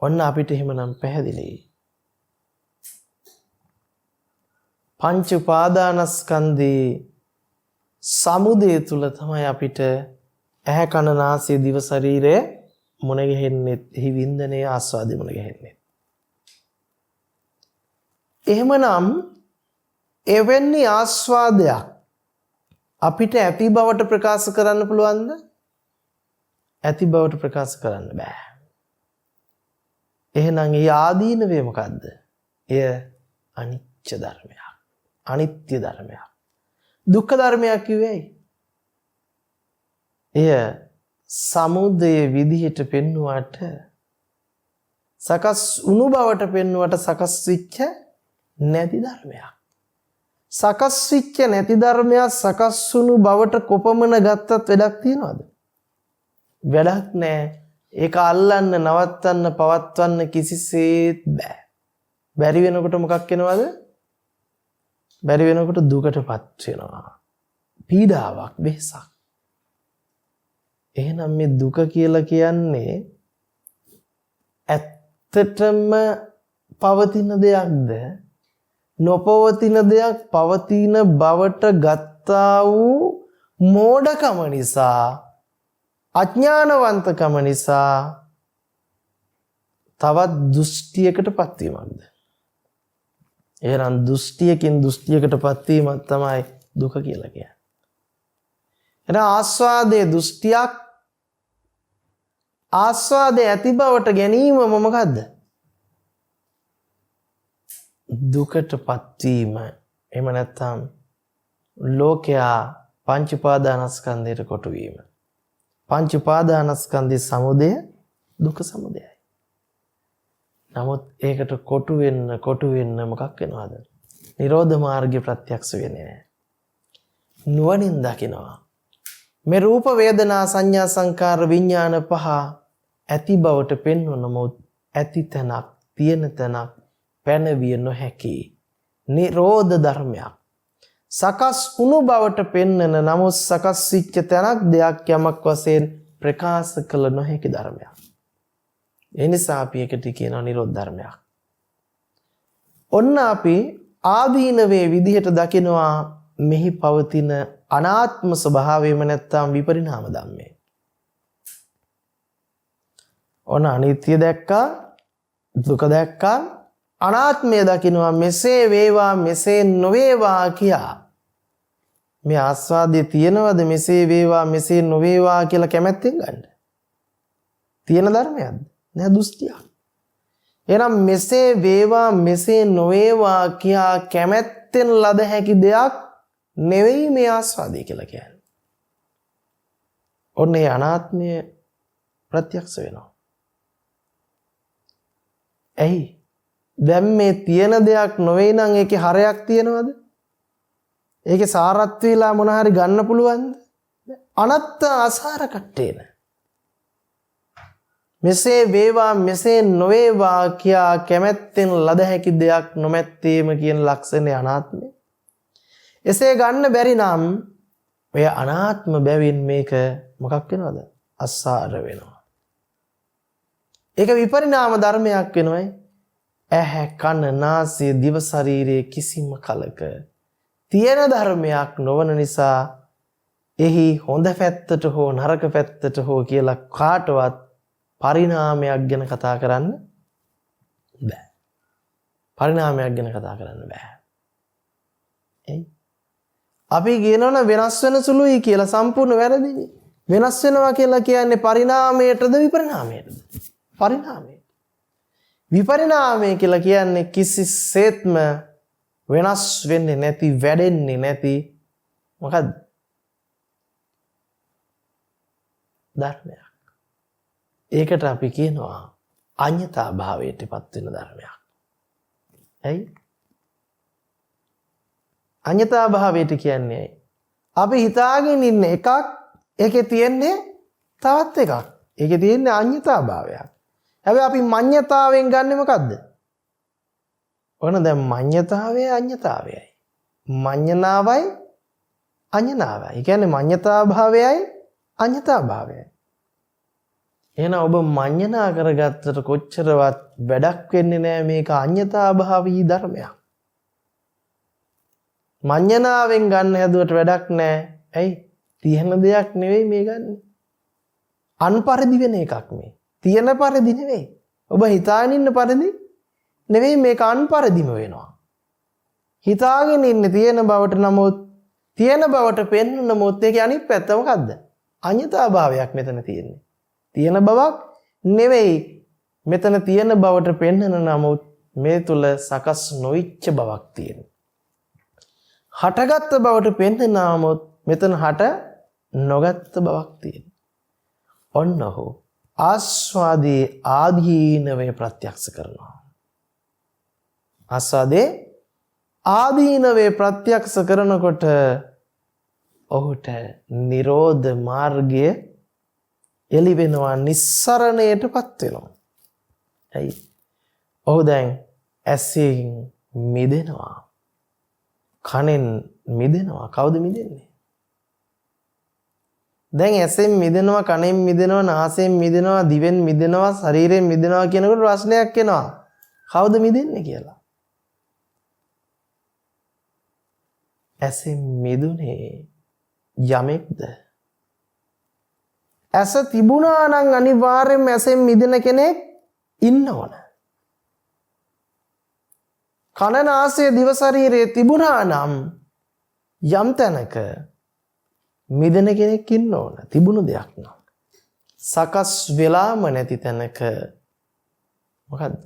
ඔන්න අපිට එහෙමනම් පැහැදිලි. පංච උපාදානස්කන්ධේ සමුදය තුල තමයි අපිට ඇහැ කන නාසය දිව ශරීරය මුණ ගැහෙන්නේ, එහි වින්දනයේ ආස්වාදෙ මුණ ගැහෙන්නේ. එහෙමනම් එවැනි ආස්වාදයක් අපිට ඇති බවට ප්‍රකාශ කරන්න පුළුවන්ද? ඇති බවට ප්‍රකාශ කරන්න බෑ. එහෙනම් ඒ ආදීනවේ මොකද්ද? එය අනිත්‍ය ධර්මයක්. අනිත්‍ය ධර්මයක්. දුක්ඛ ධර්මයක් කිව්වේයි. එය සමුදය විදිහට පෙන්වුවට, සකස් වුණු බවට පෙන්වුවට සකස් වෙච්ච නැති ධර්මයක්. සකස් වෙච්ච නැති ධර්මයක් සකස් වුණු බවට කොපමණ ගත්තත් වැඩක් තියනවද? වැඩක් නැහැ. ඒක අල්ලන්න, නවත්තන්න, පවත්වන්න කිසිසේත් බෑ. බැරි වෙනකොට මොකක් වෙනවද? බැරි වෙනකොට දුකටපත් වෙනවා. පීඩාවක්, වෙහසක්. එහෙනම් මේ දුක කියලා කියන්නේ ඇත්තටම පවතින දෙයක්ද? නොපවතින දෙයක් පවතින බවට ගත්තා වූ මෝඩකම නිසා, අඥානවන්තකම නිසා තවත් දෘෂ්ටියකටපත් වීමක්ද? එහෙනම් දෘෂ්ටියකින් දෘෂ්ටියකටපත් වීමක් තමයි දුක කියලා කියන්නේ. එහෙනම් ආස්වාදයේ දෘෂ්ටියක්, ආස්වාදයේ ඇති බවට ගැනීම මොකක්ද? දුකටපත් වීම. එහෙම නැත්නම් ලෝකයා පංච උපාදානස්කන්ධයට කොටු වීම. පංච උපාදානස්කන්ධයේ සමුදය දුක සමුදයයි. නමුත් ඒකට කොටු වෙන්න මොකක් වෙනවද? නිරෝධ මාර්ගය ප්‍රත්‍යක්ෂ වෙන්නේ නැහැ. නුවණින් දකිනවා. මේ රූප වේදනා සංඥා සංකාර විඥාන පහ ඇති බවට පෙන්වන නමුත් ඇති තැනක්, තියෙන තැනක් පැනවිය නොහැකි නිරෝධ ධර්මයක්. සකස් වුණු බවට පෙන්වන නමුත් සකස් වෙච්ච තැනක්, දෙයක්, යමක් වශයෙන් ප්‍රකාශ කළ නොහැකි ධර්මයක්. ඒ නිසා අපි එකට කියනවා නිරෝධ ධර්මයක්. ඔන්න අපි ආදීනවේ විදිහට දකිනවා මෙහි පවතින අනාත්ම ස්වභාවයම නැත්තම් විපරිණාම ධම්මේ. ඔන්න අනිත්‍ය දැක්කා, දුක දැක්කා, අනාත්මය දකිනවා. මෙසේ වේවා මෙසේ නොවේවා කියා. මේ ආස්වාදයේ තියෙනවද මෙසේ වේවා මෙසේ නොවේවා කියලා කැමැත්තෙන් ගන්න? තියෙන ධර්මයක්ද? නෑ, දෘෂ්ටියක්. එහෙනම් මෙසේ වේවා මෙසේ නොවේවා කියා කැමැත්තෙන් ලද හැකි දෙයක් නෙවෙයි මේ ආස්වාදය කියලා කියන්නේ. ඔන්න ඒ අනාත්මය ප්‍රත්‍යක්ෂ වෙනවා. ඇයි? දැන් මේ තියෙන දෙයක් නොවේ නම් ඒකේ හරයක් තියනවද? ඒකේ සාරත් වේලා මොන හරි ගන්න පුළුවන්ද? අනත්ත අසාර කට්ටේන. මෙසේ වේවා මෙසේ නොවේවා කියා කැමැත්තෙන් ලද හැකි දෙයක් නොමැත්තේම කියන ලක්ෂණය අනාත්මය. එසේ ගන්න බැරි නම් ඔය අනාත්ම බැවින් මේක මොකක් වෙනවද? අසාර වෙනවා. ඒක විපරිණාම ධර්මයක් වෙනවයි. ඇහැ කන නාසය දිව ශරීරයේ කිසිම කලක තියෙන ධර්මයක් නොවන නිසා එහි හොඳ පැත්තට හෝ නරක පැත්තට හෝ කියලා කාටවත් පරිණාමයක් ගැන කතා කරන්න බෑ. පරිණාමයක් ගැන කතා කරන්න බෑ. එයි අපි කියනවනේ වෙනස් වෙන සුළුයි කියලා සම්පූර්ණ වැරදිනේ. වෙනස් වෙනවා කියලා කියන්නේ පරිණාමයටද විපරිණාමයටද? පරිණාමයට. විපරිණාමය කියලා කියන්නේ කිසිසේත්ම වෙනස් වෙන්නේ නැති, වැඩෙන්නේ නැති මොකද්ද? ධර්මයක්. ඒකට අපි කියනවා අඤ්ඤතා භාවයටපත් වෙන ධර්මයක්. ඇයි? අඤ්ඤතා භාවයට කියන්නේ අපි හිතාගෙන ඉන්න එකක් ඒකේ තියෙන්නේ තවත් එකක්. ඒකේ තියෙන්නේ අඤ්ඤතා භාවයක්. හැබැයි අපි මඤ්ඤතාවෙන් ගන්නෙ මොකද්ද? ඔන්න දැන් මඤ්ඤතාවය අඤ්ඤතාවයයි. මඤ්ඤනාවයි අඤ්ඤනාවයි. ඒ කියන්නේ මඤ්ඤතා භාවයයි අඤ්ඤතා භාවයයි. එහෙනම් ඔබ මඤ්ඤනා කරගත්තට කොච්චරවත් වැඩක් වෙන්නේ නැහැ මේක අඤ්ඤතා භාවී ධර්මයක්. මඤ්ඤනාවෙන් ගන්න හැදුවට වැඩක් නැහැ. ඇයි? තියෙන දෙයක් නෙවෙයි මේ ගන්න. අන්පරිදි වෙන එකක් මේ. තියෙන පරිදි නෙවෙයි. ඔබ හිතාගෙන ඉන්න පරිදි නෙවෙයි මේක අන්පරිදිම වෙනවා. හිතාගෙන ඉන්නේ තියෙන බවට නමුත් තියෙන බවට පෙන්වන නමුත් ඒකේ අනිත් පැත්ත මොකද්ද? අඤ්ඤතා භාවයක් මෙතන තියෙන්නේ. තියෙන බවක් නෙවෙයි. මෙතන තියෙන බවට පෙන්වන නමුත් මේ තුල සකස් නොවිච්ච බවක් තියෙනවා. හටගත්ත බවට පෙන්වන නමුත් මෙතන හට නොගත්ත බවක් තියෙනවා. ඔන්න ඔහු ආස්වාදේ ආදීනවය ප්‍රත්‍යක්ෂ කරනවා. ආස්වාදේ ආදීනවය ප්‍රත්‍යක්ෂ කරනකොට ඔහුට නිරෝධ මාර්ගය එළි වෙනවා, නිස්සරණයටපත් වෙනවා. ඇයි? ඔහු දැන් ඇසෙන් මිදෙනවා. කනෙන් මිදෙනවා. කවුද මිදෙන්නේ? දැන් ඇසෙන් මිදෙනවා, කනෙන් මිදෙනවා, නාසයෙන් මිදෙනවා, දිවෙන් මිදෙනවා, ශරීරයෙන් මිදෙනවා කියනකොට ප්‍රශ්නයක් එනවා. කවුද මිදෙන්නේ කියලා? ඇසෙන් මිදුනේ යමෙක්ද? ඇස තිබුණා නම් අනිවාර්යයෙන්ම ඇසෙන් මිදෙන කෙනෙක් ඉන්න ඕන. කන නාසය දිව ශරීරය තිබුණා නම් යම් තැනක මිදෙන කෙනෙක් ඉන්න ඕන. තිබුණු දෙයක් නම් සකස් වෙලාම නැති තැනක මොකද්ද?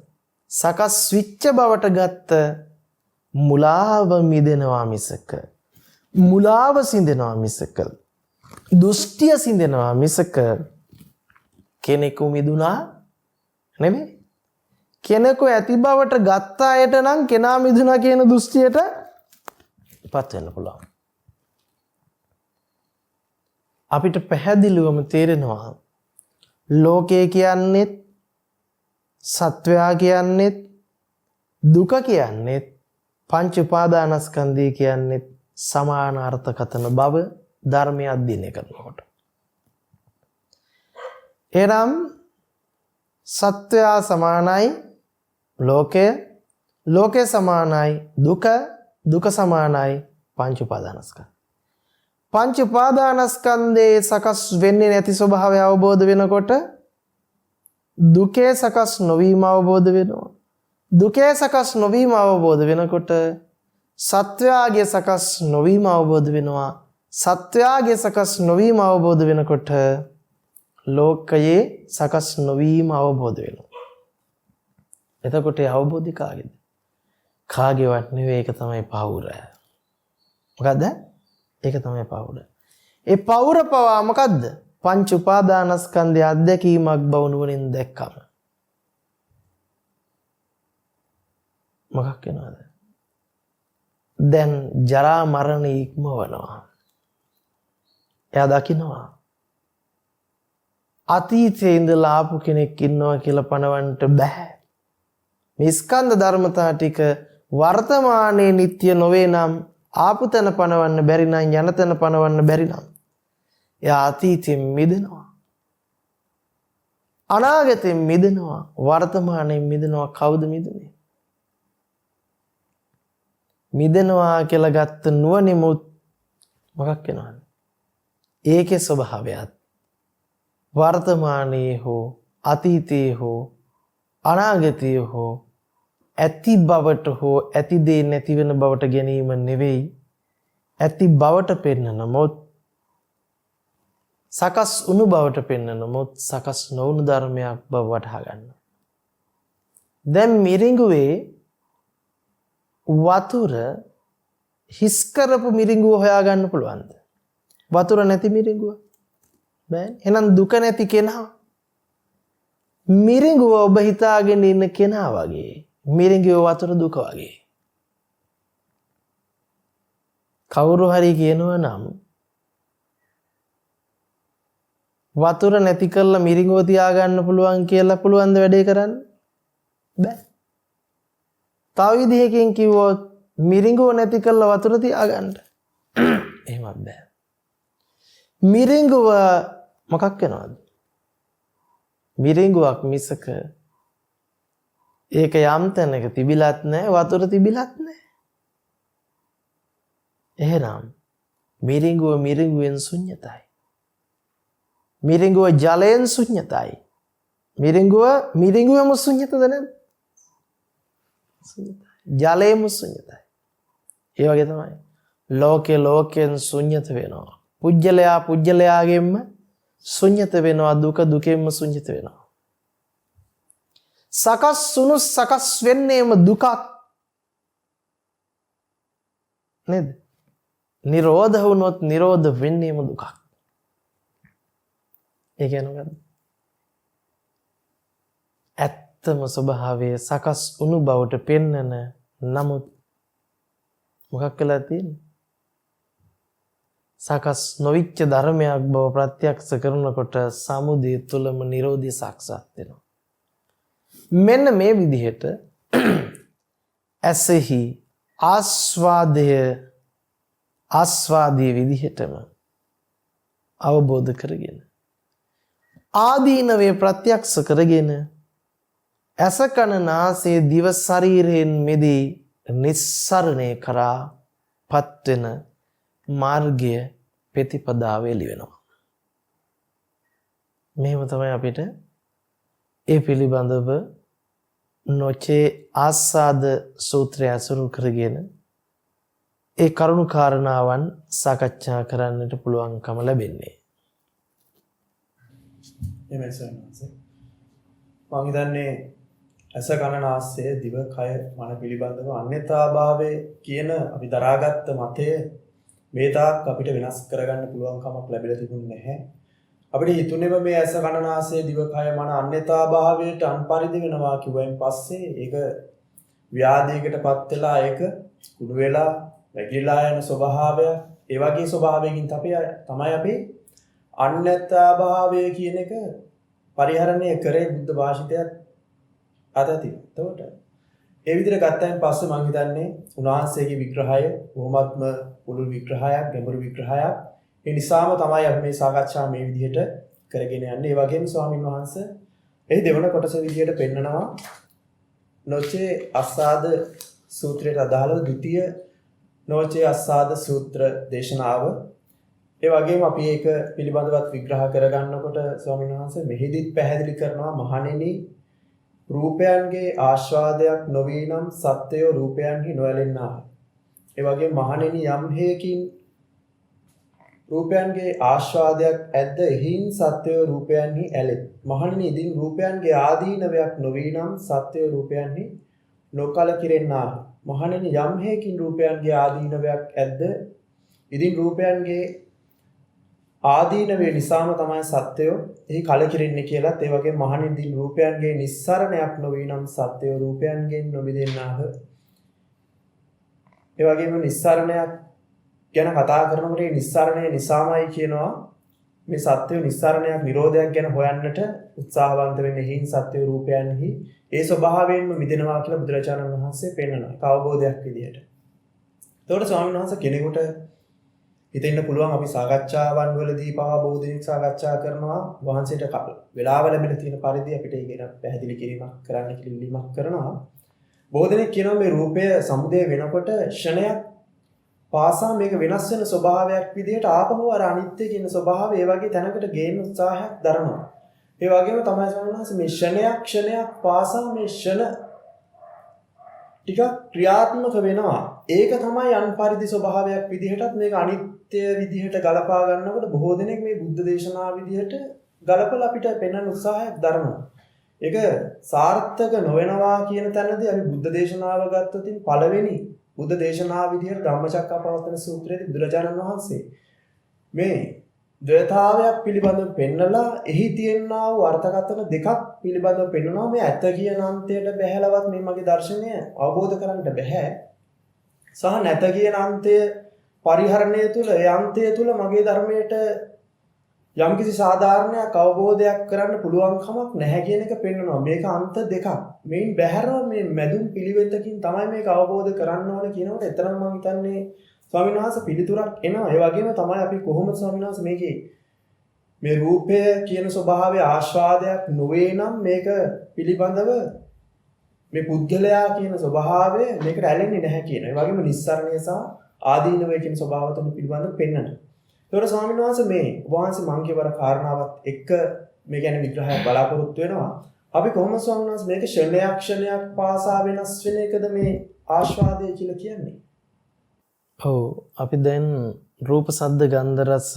සකස් විච්ච බවට ගත්ත මුලාව මිදෙනවා මිසක, මුලාව සිඳෙනවා මිසක, දුෂ්ටිය සිඳෙනවා මිසක කෙනෙකු මිදුණා නෙමෙයි. කෙනෙකු ඇති බවට ගත්ත අයට නම් කෙනා මිදුණා කියන දෘෂ්ටියට පත් වෙන්න පුළුවන්. අපිට පැහැදිලිවම තේරෙනවා ලෝකය කියන්නේත්, සත්වයා කියන්නේත්, දුක කියන්නේත්, පංච උපාදානස්කන්ධය කියන්නේත් සමාන අර්ථකථන බව ධර්මය අධ්‍යයනය කරනකොට. එනම් සත්වයා සමානයි ලෝකය, ලෝකය සමානයි දුක, දුක සමානයි පංච උපාදානස්කන්ධය. පංච උපාදානස්කන්ධයේ සකස් වෙන්නේ නැති ස්වභාවය අවබෝධ වෙනකොට දුකේ සකස් නොවීම අවබෝධ වෙනවා. දුකේ සකස් නොවීම අවබෝධ වෙනකොට සත්වයාගේ සකස් නොවීම අවබෝධ වෙනවා. සත්වයාගේ සකස් නොවීම අවබෝධ වෙනකොට ලෝකයේ සකස් නොවීම අවබෝධ වෙනවා. එතකොට ඒ අවබෝධය කාගේද? කාගේවත් නෙවෙයි. ඒක තමයි පෞර. මොකද්ද? ඒක තමයි පෞර. ඒ පෞර පවා මොකද්ද? පංච උපාදානස්කන්ධයේ අත්දැකීමක් බව නුවණින් දැක්කම මොකක් වෙනවද? දැන් ජරා මරණ ඉක්මවනවා. එයා දකිනවා අතීතයේ ඉඳලා ආපු කෙනෙක් ඉන්නවා කියලා පණවන්න බෑ. මේ ස්කන්ධ ධර්මතා ටික වර්තමානයේ නিত্য නොවේ නම් ආපු තැන පණවන්න බැරි නම් යන තැන පණවන්න බැරි නම් එයා අතීතයෙන් මිදෙනවා. අනාගතයෙන් මිදෙනවා. වර්තමානයෙන් මිදෙනවා. කවුද මිදුනේ? මිදෙනවා කියලා ගත්ත නුවණෙමුත් මොකක් වෙනවද? ඒකේ ස්වභාවයත් වර්තමානයේ හෝ අතීතයේ හෝ අනාගතයේ හෝ ඇති බවට හෝ ඇති දේ නැති වෙන බවට ගැනීම නෙවෙයි, ඇති බවට පෙන්වන මොත් සකස් වුණු බවට පෙන්වන මොත් සකස් නොවුණු ධර්මයක් බව වටහා ගන්න. දැන් මිරිඟුවේ වතුර හිස් කරපු මිරිඟුව හොයාගන්න පුළුවන්ද? වතුර නැති මිරිඟුව බෑ. එහෙනම් දුක නැති කෙනා මිරිඟුව ඔබ හිතාගෙන ඉන්න කෙනා වගේ, මිරිඟුව වතුර දුක වගේ. කවුරු හරි කියනවා නම් වතුර නැති කරලා මිරිඟුව තියාගන්න පුළුවන් කියලා, පුළුවන් ද වැඩේ කරන්න? බෑ. තව විදිහකින් කිව්වොත් මිරිඟුව නැති කරලා වතුර තියාගන්න එහෙමත් බෑ. මිරිඟුව මොකක් වෙනවද? මිරිඟුවක් මිසක ඒක යම් තැනක තිබිලත් නැහැ, වතුර තිබිලත් නැහැ. එහෙනම් මිරිඟුව මිරිඟුවෙන් ශුන්‍යතයි. මිරිඟුව ජලයෙන් ශුන්‍යතයි. මිරිඟුවම ශුන්‍යතද නැද්ද? ජලයම ශුන්‍යතයි. ඒ වගේ තමයි ලෝකයෙන් ශුන්‍යත වෙනවා. පුජ්‍යලයාගෙන්ම ශුන්‍යත වෙනවා. දුක දුකෙන්ම ශුන්‍යත වෙනවා. සකස් වුණු සකස් වෙන්නේම දුකක් නේද? නිරෝධ වුණොත් නිරෝධ වෙන්නේම දුකක්. ඒ කියන්නේ මොකද්ද? ඇත්තම ස්වභාවයේ සකස් වුණු බවට පෙන්නන නමුත් මොකක් කළා තියෙන්නේ? සකස් නොවිච්ච ධර්මයක් බව ප්‍රත්‍යක්ෂ කරනකොට සමුදය තුලම නිරෝධය සාක්ෂාත් වෙනවා. මෙන්න මේ විදිහට ඇසෙහි ආස්වාදයේ විදිහටම අවබෝධ කරගෙන ආදීනවේ ප්‍රත්‍යක්ෂ කරගෙන ඇස කන නාසය දිව ශරීරයෙන් මිදී නිස්සරණය කරා පත්වෙන මාර්ගය ප්‍රතිපදාව එළි වෙනවා. මෙහෙම තමයි අපිට ඒ පිළිබඳව නොචේ ආසාද සූත්‍රය අසුරු කරගෙන ඒ කරුණු කාරණාවන් සාකච්ඡා කරන්නට පුළුවන්කම ලැබෙන්නේ.
එහෙමයි සර්. මම හිතන්නේ ඇස කන නාසය දිව කය මන පිළිබඳව අන්‍යතාභාවයේ කියන අපි දරාගත්ත මතය මේ තාක් අපිට වෙනස් කරගන්න පුළුවන් කමක් ලැබිලා තිබුණේ නැහැ. අපිට හිතුනේම මේ ඇස කන නාසය දිව කය මන අන්‍යතාභාවයට අන්පරිදි වෙනවා කිව්වයින් පස්සේ ඒක ව්‍යාධියකටපත් වෙලා ඒක කුඩු වෙලා වැగిලා යන ස්වභාවය, ඒ වගේ ස්වභාවයකින් තමයි අපි අන්‍යතාභාවය කියන එක පරිහරණය කරේ බුද්ධ භාෂිතයත් අදති. එතකොට ඒ විදිහට ගත්තයින් පස්සේ මම හිතන්නේ උන්වහන්සේගේ විග්‍රහය බොහොමත්ම පුළුල් විග්‍රහයක්, ගැඹුරු විග්‍රහයක්. ඒ නිසාම තමයි අපි මේ සාකච්ඡාව මේ විදිහට කරගෙන යන්නේ. ඒ වගේම ස්වාමින් වහන්සේ එහි දෙවන කොටස විදිහට පෙන්නනවා නොචේ අස්සාද සූත්‍රයට අදාළව ද්විතීය නොචේ අස්සාද සූත්‍ර දේශනාව. ඒ වගේම අපි ඒක පිළිබඳවත් විග්‍රහ කරගන්නකොට ස්වාමීන් වහන්සේ මෙහිදීත් පැහැදිලි කරනවා මහණෙනි රූපයන්ගේ ආස්වාදයක් නොවී නම් සත්‍යය රූපයන්හි නොඇලෙන්නාහ. ඒ වගේම මහණෙනි යම් හේකින් රූපයන්ගේ ආස්වාදයක් ඇද්ද එහින් සත්‍යය රූපයන්හි ඇලෙත්. මහණෙනි ඉදින් රූපයන්ගේ ආදීනවයක් නොවී නම් සත්‍යය රූපයන්හි නොකලකිරෙන්නාහ. මහණෙනි යම් හේකින් රූපයන්ගේ ආදීනවයක් ඇද්ද ඉදින් රූපයන්ගේ ආදීනවේ නිසාම තමයි සත්‍යය එහි කලකිරෙන්නේ කියලාත් ඒ වගේ මහණෙනි රූපයන්ගේ නිස්සරණයක් නොවේ නම් සත්‍යය රූපයන්ගෙන් නොබෙදෙන්නාහ. ඒ වගේම නිස්සරණයක් ගැන කතා කරනකොට මේ නිස්සරණය නිසාමයි කියනවා මේ සත්‍ය නිස්සරණයක් නිරෝධයක් ගැන හොයන්නට උත්සාහවන්ත වෙන්නේ හින් සත්‍ය රූපයන්හි ඒ ස්වභාවයෙන්ම මිදෙනවා කියලා බුදුරජාණන් වහන්සේ පෙන්වනවා. ඒක අවබෝධයක් විදියට. එතකොට ස්වාමීන් වහන්සේ කෙනෙකුට හිතෙන්න පුළුවන් අපි සාකච්ඡාවන් වලදී පවා බොහෝ දෙනෙක් සාකච්ඡා කරනවා වහන්සේට වෙලාව ලැබෙන තියෙන පරිදි අපිට ඒක ගැන පැහැදිලි කිරීමක් කරන්න කියලා ඉල්ලීමක් කරනවා. බොහෝ දෙනෙක් කියනවා මේ රූපය සමුදය වෙනකොට ක්ෂණයක් පාසා මේක වෙනස් වෙන ස්වභාවයක් විදිහට ආපහු අර අනිත්‍ය කියන ස්වභාවය ඒ වගේ තැනකට ගේන්න උත්සාහයක් දරනවා. ඒ වගේම තමයි සමහරවිට මේ ක්ෂණයක් පාසා මේ ක්ෂණ ටික ක්‍රියාත්මක වෙනවා. ඒක තමයි අන්පරිදි ස්වභාවයක් විදිහටත් මේක අනිත්‍ය විදිහට ගලපා ගන්නකොට බොහෝ දෙනෙක් මේ බුද්ධ දේශනාව විදිහට ගලපලා අපිට පෙන්වන්න උත්සාහයක් දරනවා. ඒක සාර්ථක නොවෙනවා කියන තැනදී අපි බුද්ධ දේශනාව ගත්තොත් පළවෙනි බුද්ධ දේශනාව විදිහට ධම්මචක්කපවත්තන සූත්‍රයේදී බුදුරජාණන් වහන්සේ මේ ද්වේතාවයක් පිළිබඳව පෙන්නලා එහි තියෙනා වූ අර්ථකථන දෙකක් පිළිබඳව පෙන්වනවා. මේ ඇත කියන අන්තයට බැහැලවත් මේ මගේ දර්ශනය අවබෝධ කරගන්න බැහැ. සහ නැත කියන අන්තය පරිහරණය තුළ ඒ අන්තය තුළ මගේ ධර්මයට යම්කිසි සාධාරණයක් අවබෝධයක් කරන්න පුළුවන් කමක් නැහැ කියන එක පෙන්වනවා. මේක අන්ත දෙකක්. මේන් බැහැරව මේ මැදුම් පිළිවෙතකින් තමයි මේක අවබෝධ කරන්න ඕන කියනකොට එතරම් මම හිතන්නේ ස්වාමීන් වහන්සේ පිළිතුරක් එනවා. ඒ වගේම තමයි අපි කොහොමද ස්වාමීන් වහන්සේ මේකේ මේ රූපය කියන ස්වභාවය ආස්වාදයක් නොවේ නම් මේක පිළිබඳව මේ පුද්ගලයා කියන ස්වභාවය මේකට ඇලෙන්නේ නැහැ කියන. ඒ වගේම නිස්සාරණය සහ ආදීනවය කියන ස්වභාව තුන පිළිබඳව පෙන්වනවා. ඒතකොට ස්වාමීන් වහන්සේ මේ වහන්සේ මං කියවර කාරණාවත් එක්ක මේ ගැන විග්‍රහයක් බලාපොරොත්තු වෙනවා. අපි කොහොමද ස්වාමීන් වහන්සේ මේක ක්ෂණයක් පාසා වෙනස් වෙන එකද මේ ආස්වාදය කියලා කියන්නේ?
ඔව් අපි දැන් රූප සද්ද ගන්ධ රස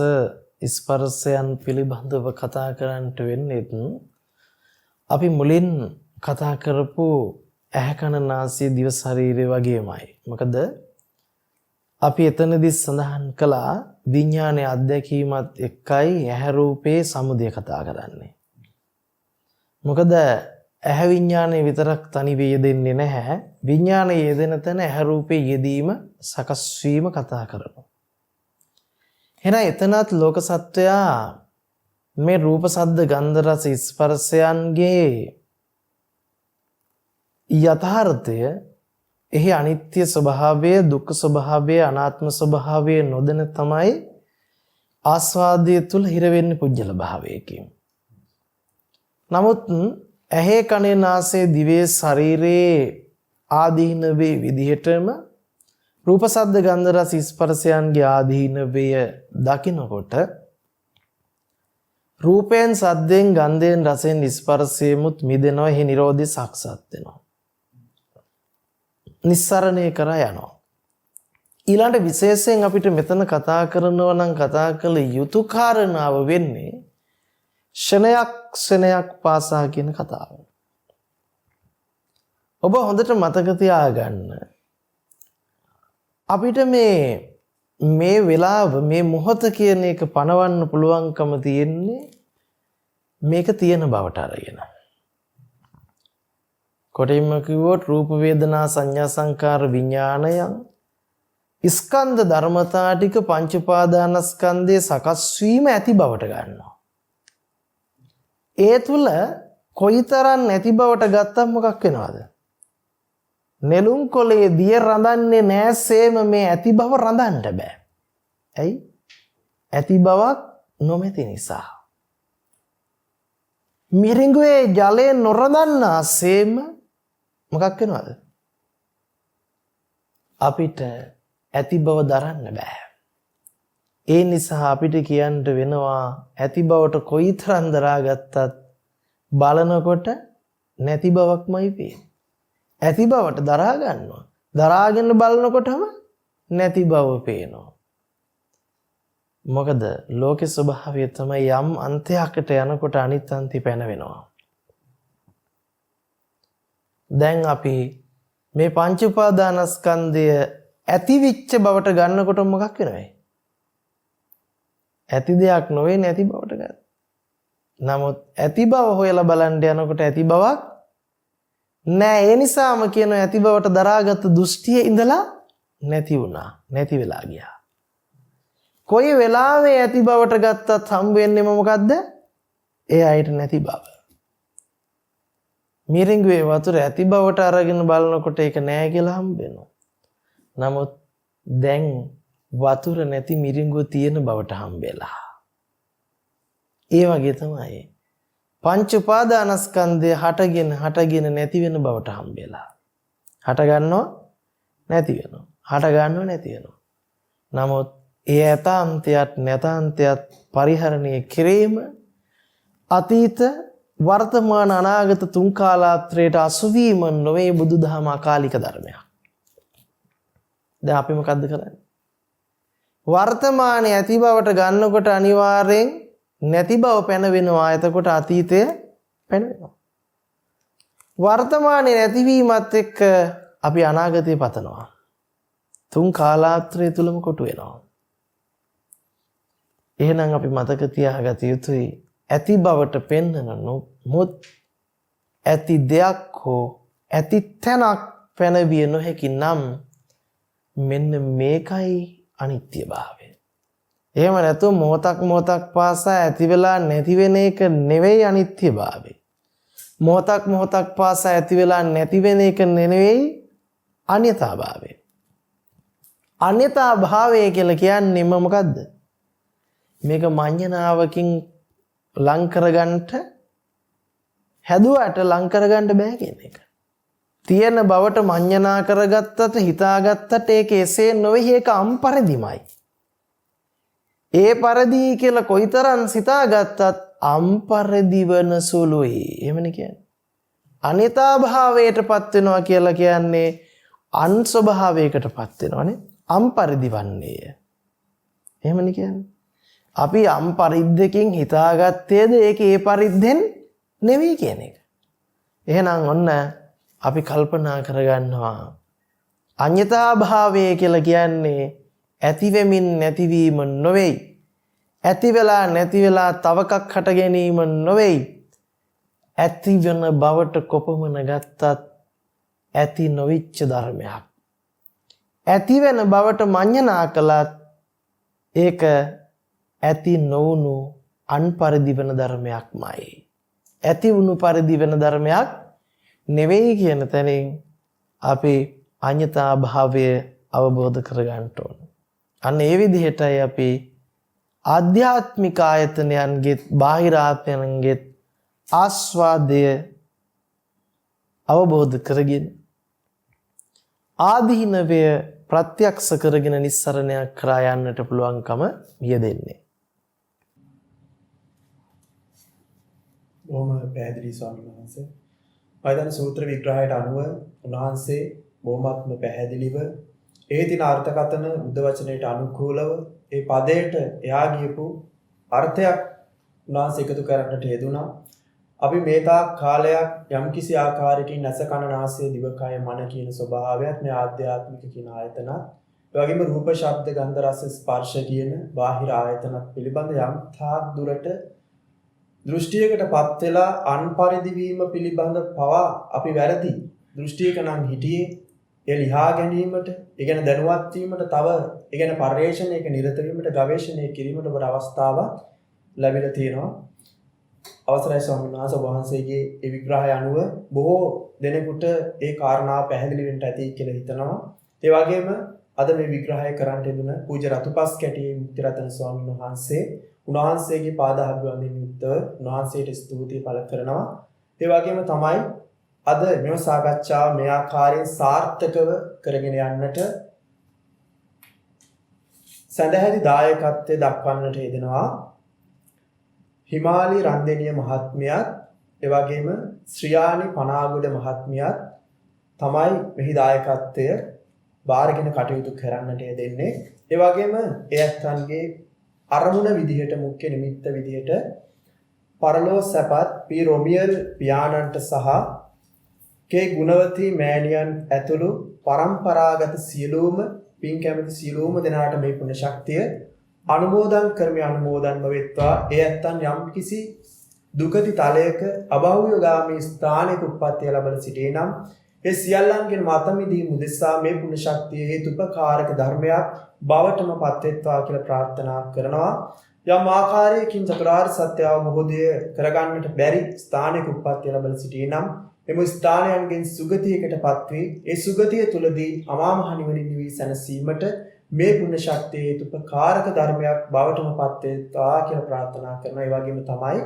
ස්පර්ශයන් පිළිබඳව කතා කරන්නට වෙන්නේත් අපි මුලින් කතා කරපු ඇහැ කන නාසය දිව ශරීරය වගේමයි. මොකද අපි එතනදී සඳහන් කළා විඥානයේ අත්දැකීමත් එක්කයි ඇහැ රූපේ සමුදය කතා කරන්නේ. මොකද ඇහැ විඥානයේ විතරක් තනි වේදෙන්නේ නැහැ. විඥානයේ යෙදෙන තැන ඇහැ රූපේ යෙදීම සකස් වීම කතා කරනවා. එහෙනම් එතනත් ලෝක සත්වයා මේ රූප සද්ද ගන්ධ රස ස්පර්ශයන්ගේ යථාර්ථය එහි අනිත්‍ය ස්වභාවය දුක්ඛ ස්වභාවය අනාත්ම ස්වභාවය නොදැන තමයි ආස්වාදයේ තුල හිර වෙන්නේ පුජ්‍යල භාවයකින්. නමුත් ඇහි කනේ නාසයේ දිවේ ශරීරයේ ආදීනවේ විදිහටම රූප සද්ද ගන්ධ රස ස්පර්ශයන්ගේ ආදීනවය දකිනකොට රූපයෙන් සද්දෙන් ගන්ධයෙන් රසෙන් ස්පර්ශයෙමුත් මිදෙනවා. එහි නිරෝධය සාක්ෂාත් වෙනවා. නිස්සරණය කරා යනවා. ඊළඟට විශේෂයෙන් අපිට මෙතන කතා කරනවා නම් කතා කළ යුතු කාරණාව වෙන්නේ ක්ෂණයක් පාසා කියන කතාව. ඔබ හොඳට මතක තියාගන්න. අපිට මේ වෙලාව මේ මොහොත කියන එක පණවන්න පුළුවන්කම තියෙන්නේ මේක තියෙන බවට අරගෙන. කොටින්ම කිව්වොත් රූප වේදනා සංඥා සංකාර විඥානයන් ස්කන්ධ ධර්මතා ටික පංච උපාදානස්කන්ධයේ සකස් වීම ඇති බවට ගන්නවා. ඒ තුල කොයිතරම් නැති බවට ගත්තම මොකක් වෙනවද? නෙළුම් කොළේ දිය රඳන්නේ නැසේම මේ ඇති බව රඳන්න බෑ. ඇයි? ඇති බවක් නොමැති නිසා. මිරිඟුවේ ජලය නොරඳන්නාසේම මොකක් වෙනවද? අපිට ඇති බව දරන්න බෑ. ඒ නිසා අපිට කියන්න වෙනවා ඇති බවට කොයිතරම් දරාගත්තත් බලනකොට නැති බවක්මයි පේන්නේ. ඇති බවට දරා ගන්නවා. දරාගෙන බලනකොටම නැති බව පේනවා. මොකද ලෝකේ ස්වභාවය තමයි යම් අන්තයකට යනකොට අනිත් අන්ති පැන වෙනවා. දැන් අපි මේ පංච උපාදානස්කන්ධය ඇතිවිච්ච බවට ගන්නකොට මොකක් වෙනවද? ඇති දෙයක් නොවේ නැති බවට ගත්තා. නමුත් ඇති බව හොයලා බලන්න යනකොට ඇති බවක් නෑ. ඒ නිසාම කියන ඇති බවට දරාගත් දෘෂ්ටියේ ඉඳලා නැති වුණා. නැති වෙලා ගියා. කොයි වෙලාවෙ ඇති බවට ගත්තත් හම් වෙන්නේ මොකද්ද? ඒ අයිට නැති බව. මිරිඟුවේ වතුර ඇති බවට අරගෙන බලනකොට ඒක නෑ කියලා හම් වෙනවා. නමුත් දැන් වතුර නැති මිරිඟුව තියෙන බවට හම්බෙලා. ඒ වගේ තමයි පංච උපාදානස්කන්ධය හටගෙන නැති වෙන බවට හම්බෙලා. හට ගන්නව නැති වෙනවා. හට ගන්නව නැති වෙනවා. නමුත් ඒ ඇතාන්තයත් නැතාන්තයත් පරිහරණය කිරීම අතීත වර්තමාන අනාගත තුන් කාලාත්‍රයට අසුවීම නොවේ බුදුදහම අකාලික ධර්මයක්. දැන් අපි මොකද්ද කරන්නේ? වර්තමානයේ ඇති බවට ගන්නකොට අනිවාර්යෙන් නැති බව පැනවෙනවා. එතකොට අතීතය පැනවෙනවා. වර්තමානයේ නැතිවීමත් එක්ක අපි අනාගතය පතනවා. තුන් කාලාත්‍රය තුලම කොටු වෙනවා. එහෙනම් අපි මතක තියාගත යුතුයි ඇති බවට පෙන්වන නොමුත් ඇති දෙයක් හෝ ඇති තැනක් පැනවිය නොහැකි නම් මෙන්න මේකයි අනිත්‍යභාවය. එහෙම නැතුව මොහොතක් පාසා ඇති වෙලා නැති වෙන එක නෙවෙයි අනිත්‍යභාවය. මොහොතක් පාසා ඇති වෙලා නැති වෙන එක නෙවෙයි අන්‍යතාභාවය. අන්‍යතාභාවය කියලා කියන්නේ මොකද්ද? මේක මඤ්ඤණාවකින් ලං කරගන්නට හැදුවට ලං කරගන්න බෑ කියන එක. තියෙන බවට මඤ්ඤණා කරගත්තට හිතාගත්තට ඒක එසේ නොවේ. ඒක අම්පරදිමයි. ඒ පරදි කියලා කොයිතරම් සිතාගත්තත් අම්පරදි වන සුළුයි. එහෙමනේ කියන්නේ. අනිතාභාවයටපත් වෙනවා කියලා කියන්නේ අන් ස්වභාවයකටපත් වෙනවනේ. අම්පරදි වන්නේය. එහෙමනේ කියන්නේ. අපි අම්පරිද්දකින් හිතාගත්තේද ඒක ඒ පරිද්දෙන් නෙවෙයි කියන එක. එහෙනම් ඔන්න අපි කල්පනා කරගන්නවා අඤ්ඤතාභාවය කියලා කියන්නේ ඇති වෙමින් නැතිවීම නොවේ. ඇති වෙලා නැති වෙලා තව එකක් හට ගැනීම නොවේ. ඇති වෙන බවට කොපමණ ගත්තත් ඇති නොවිච්ච ධර්මයක්. ඇති වෙන බවට මඤ්ඤණා කළත් ඒක ඇති නොවුණු අන්පරිදි වෙන ධර්මයක්මයි. ඇති වුණු පරිදි වෙන ධර්මයක් නෙවෙයි කියන තැනින් අපි අඤ්ඤතා භාවය අවබෝධ කරගන්න ඕන. අන්න ඒ විදිහටයි අපි ආධ්‍යාත්මික ආයතනයන්ගේ බාහිර ආයතනයන්ගේ ආස්වාදය අවබෝධ කරගෙන ආදීනවය ප්‍රත්‍යක්ෂ කරගෙන නිස්සරණයක් කරා යන්නට පුළුවන්කම යෙදෙන්නේ.
බොහොම පැහැදිලි ස්වාමීන් වහන්සේ. පයිදන සූත්‍ර විග්‍රහයට අනුව උන්වහන්සේ බොහොමත්ම පැහැදිලිව ඒ දින අර්ථකථන බුද්ධ වචනයට අනුකූලව ඒ පදයට එහා ගියපු අර්ථයක් උන්වහන්සේ එකතු කරන්නට යෙදුණා. අපි මේ තාක් කාලයක් යම්කිසි ආකාරයකින් නැස කන නාසය දිවකය මන කියන ස්වභාවයත් මේ ආධ්‍යාත්මික කියන ආයතනත් ඒ වගේම රූප ශබ්ද ගන්ධ රස ස්පර්ශ කියන බාහිර ආයතනත් පිළිබඳ යම් තාක් දුරට දෘෂ්ටියකටපත් වෙලා අන්පරිදි වීම පිළිබඳ පවා අපි වැරදි දෘෂ්ටියක නම් හිටියේ ඒ ලිහා ගැනීමට ඒ ගැන දැනුවත් වීමට තව ඒ ගැන පරිශ්‍රණයක නිරත වීමට ගවේෂණය කිරීමට ඔබට අවස්ථාවක් ලැබිලා තියෙනවා. අවසරයි ස්වාමීන් වහන්සේ වහන්සේගේ ඒ විග්‍රහය අනුව බොහෝ දෙනෙකුට ඒ කාරණා පැහැදිලි වෙන්න ඇති කියලා හිතනවා. ඒ වගේම අද මේ විග්‍රහය කරන්න යෙදුන පූජ්‍ය රතුපස් කැටියේ මුක්තිරතන ස්වාමීන් වහන්සේ උන්වහන්සේගේ පාදාභිවන්දනයෙන් යුක්තව උන්වහන්සේට ස්තුතිය පළ කරනවා. ඒ වගේම තමයි අද මෙම සාකච්ඡාව මේ ආකාරයෙන් සාර්ථකව කරගෙන යන්නට සඳහැදි දායකත්වයේ දක්වන්නට යෙදෙනවා. හිමාලි රන්දෙනිය මහත්මියත් ඒ වගේම ශ්‍රියානි පනාගොඩ මහත්මියත් තමයි මෙහි දායකත්වය බාරගෙන කටයුතු කරන්නට යෙදෙන්නේ. ඒ වගේම ඒ ඇත්තන්ගේ අරමුණ විදිහට මුඛ්‍ය නිමිත්ත විදිහට පරලෝ සැපත් පී රොමියල් පියාණන්ට සහ කේ ගුණවතී මෑණියන් ඇතුළු පරම්පරාගත සියලුම පින් කැමති සියලුම දෙනාට මේ පුණ්‍ය ශක්තිය අනුමෝදන් කරමි අනුමෝදන්ම වෙත්වා. ඒ ඇත්තන් යම් කිසි දුකති තලයක අභෞවියගාමී ස්ථානයක උප්පත්තිය ලබන සිටේ නම් ඒ සියල්ලන්ගෙන් මතමිදී මුදෙසා මේ පුණ්‍ය ශක්තිය හේතුපකාරක ධර්මයක් බවටම පත්වෙත්වා කියලා ප්‍රාර්ථනා කරනවා. යම් ආකාරයකින් චතුරාර්ය සත්‍ය අවබෝධය කරගන්නට බැරි ස්ථානයක උප්පත්තිය ලබන සිටේ නම් එම ස්ථානයන්ගෙන් සුගතියකටපත් වී ඒ සුගතිය තුලදී අමා මහ නිවනින් නිවී සැනසීමට මේ පුණ්‍ය ශක්තිය හේතුපකාරක ධර්මයක් බවටම පත්වෙත්වා කියලා ප්‍රාර්ථනා කරනවා. ඒ වගේම තමයි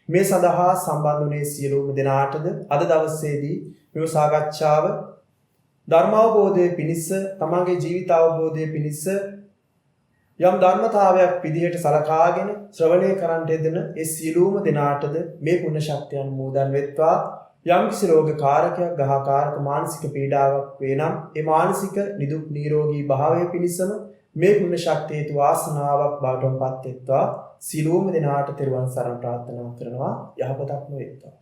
මේ සඳහා සම්බන්ධ වුණේ සියලුම දෙනාටද අද දවසේදී මෙම සාකච්ඡාව ධර්මාවබෝධයේ පිණිස තමන්ගේ ජීවිත අවබෝධයේ පිණිස යම් ධර්මතාවයක් විදිහට සලකාගෙන ශ්‍රවණය කරන්නට යෙදෙන ඒ සියලුම දෙනාටද මේ පුණ්‍ය ශක්තිය අනුමෝදන් වෙත්වා. යම් කිසි රෝගකාරකයක් ගහකාරක මානසික පීඩාවක් වේ නම් ඒ මානසික නිදුක් නිරෝගී භාවය පිණිසම මේ පුණ්‍ය ශක්තිය හේතු වාසනාවක් බවටම පත් වෙත්වා. සියලුම දෙනාට තෙරුවන් සරණ ප්‍රාර්ථනා කරනවා. යහපතක්ම වෙත්වා.